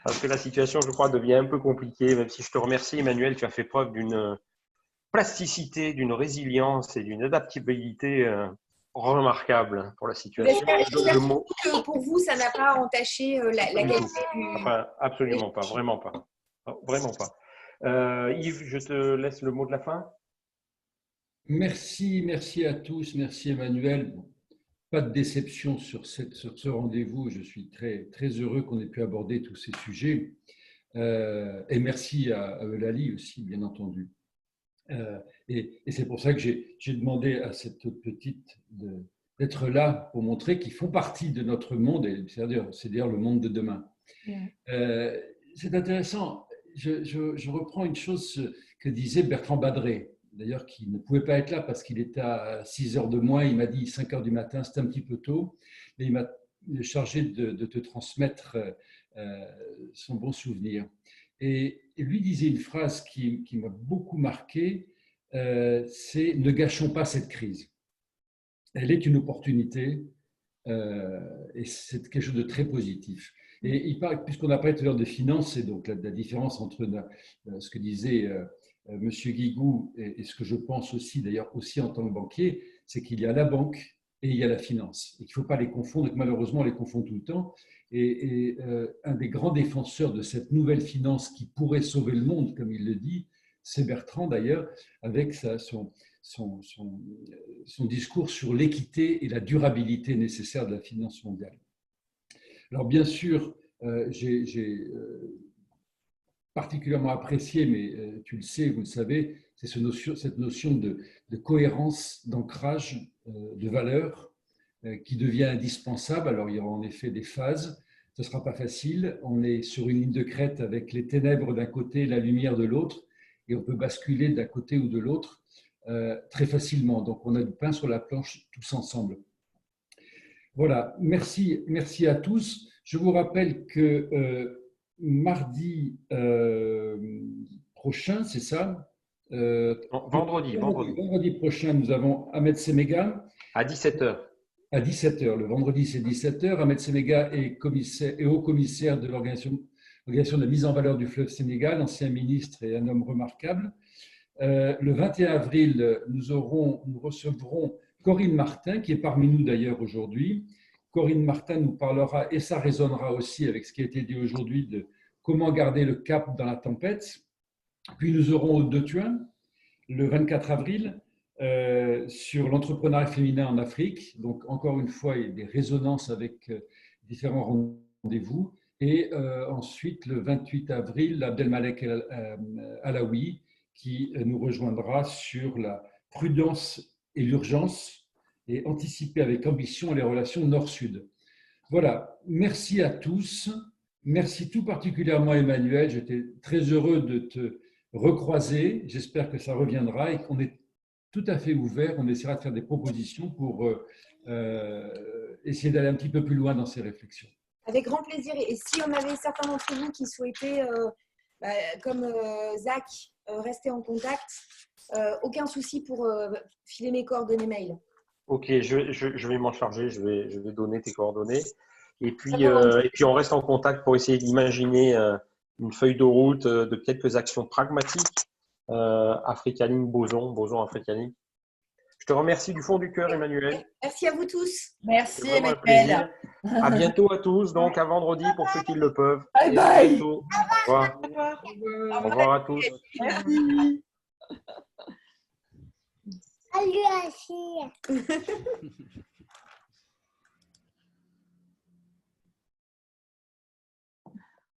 Speaker 3: Parce que la situation, je crois, devient un peu compliquée, même si je te remercie, Emmanuel, tu as fait preuve d'une plasticité, d'une résilience et d'une adaptabilité remarquable pour la situation.
Speaker 2: Que pour vous, ça n'a pas entaché la qualité du...
Speaker 3: Enfin, absolument pas, vraiment pas. Vraiment pas. Yves, je te laisse le mot de la fin.
Speaker 1: Merci à tous, merci Emmanuel. Pas de déception sur ce rendez-vous, je suis très heureux qu'on ait pu aborder tous ces sujets. Et merci à Eulalie aussi, bien entendu. Et c'est pour ça que j'ai demandé à cette petite d'être là pour montrer qu'ils font partie de notre monde, c'est d'ailleurs le monde de demain. C'est intéressant, je reprends une chose que disait Bertrand Badré, d'ailleurs qui ne pouvait pas être là parce qu'il était à 6 heures de moins, il m'a dit 5 heures du matin, c'était un petit peu tôt, mais il m'a chargé de te transmettre son bon souvenir. Et lui disait une phrase qui m'a beaucoup marqué, c'est « Ne gâchons pas cette crise ». Elle est une opportunité et c'est quelque chose de très positif. Et il parle, puisqu'on a parlé tout à l'heure de finances, c'est donc la différence entre ce que disait M. Guigou et ce que je pense aussi, d'ailleurs aussi en tant que banquier, c'est qu'il y a la banque et il y a la finance. Et qu'il ne faut pas les confondre, et que malheureusement on les confond tout le temps. Et un des grands défenseurs de cette nouvelle finance qui pourrait sauver le monde, comme il le dit, c'est Bertrand d'ailleurs, avec son discours sur l'équité et la durabilité nécessaire de la finance mondiale. Alors bien sûr, j'ai particulièrement apprécié, mais tu le sais, vous le savez, c'est cette notion de cohérence, d'ancrage, de valeur qui devient indispensable. Alors il y aura en effet des phases, ce ne sera pas facile, on est sur une ligne de crête avec les ténèbres d'un côté et la lumière de l'autre, et on peut basculer d'un côté ou de l'autre très facilement. Donc on a du pain sur la planche tous ensemble. Voilà, merci à tous. Je vous rappelle que mardi prochain, c'est ça Vendredi prochain, nous avons Ahmed Semega.
Speaker 3: À 17h.
Speaker 1: À 17h. Le vendredi, c'est 17h. Ahmed Semega est haut-commissaire de l'Organisation de la mise en valeur du fleuve Sénégal, ancien ministre et un homme remarquable. Le 21 avril, nous recevrons Corinne Martin, qui est parmi nous d'ailleurs aujourd'hui. Corinne Martin nous parlera, et ça résonnera aussi avec ce qui a été dit aujourd'hui, de comment garder le cap dans la tempête. Puis nous aurons Aude de Thuin, le 24 avril, sur l'entrepreneuriat féminin en Afrique. Donc encore une fois, il y a des résonances avec différents rendez-vous. Et ensuite, le 28 avril, Abdelmalek Alaoui, qui nous rejoindra sur la prudence et l'urgence et anticiper avec ambition les relations nord-sud. Voilà, merci à tous. Merci tout particulièrement Emmanuel. J'étais très heureux de te recroiser. J'espère que ça reviendra et qu'on est tout à fait ouvert. On essaiera de faire des propositions pour essayer d'aller un petit peu plus loin dans ces réflexions.
Speaker 2: Avec grand plaisir. Et si on avait certains d'entre vous qui souhaitaient, comme Zach, rester en contact, aucun souci pour filer mes coordonnées mail.
Speaker 3: Ok, je vais m'en charger, je vais donner tes coordonnées. Et puis on reste en contact pour essayer d'imaginer une feuille de route de quelques actions pragmatiques. Africa-Link, Boson Africa-Link. Je te remercie du fond du cœur, Emmanuel.
Speaker 2: Merci à vous tous.
Speaker 8: Merci, Emmanuel.
Speaker 3: À bientôt à tous, donc à vendredi pour ceux qui le peuvent.
Speaker 8: Bye bye.
Speaker 3: Au revoir. Au revoir à tous.
Speaker 8: Merci.
Speaker 11: Salut, Achille.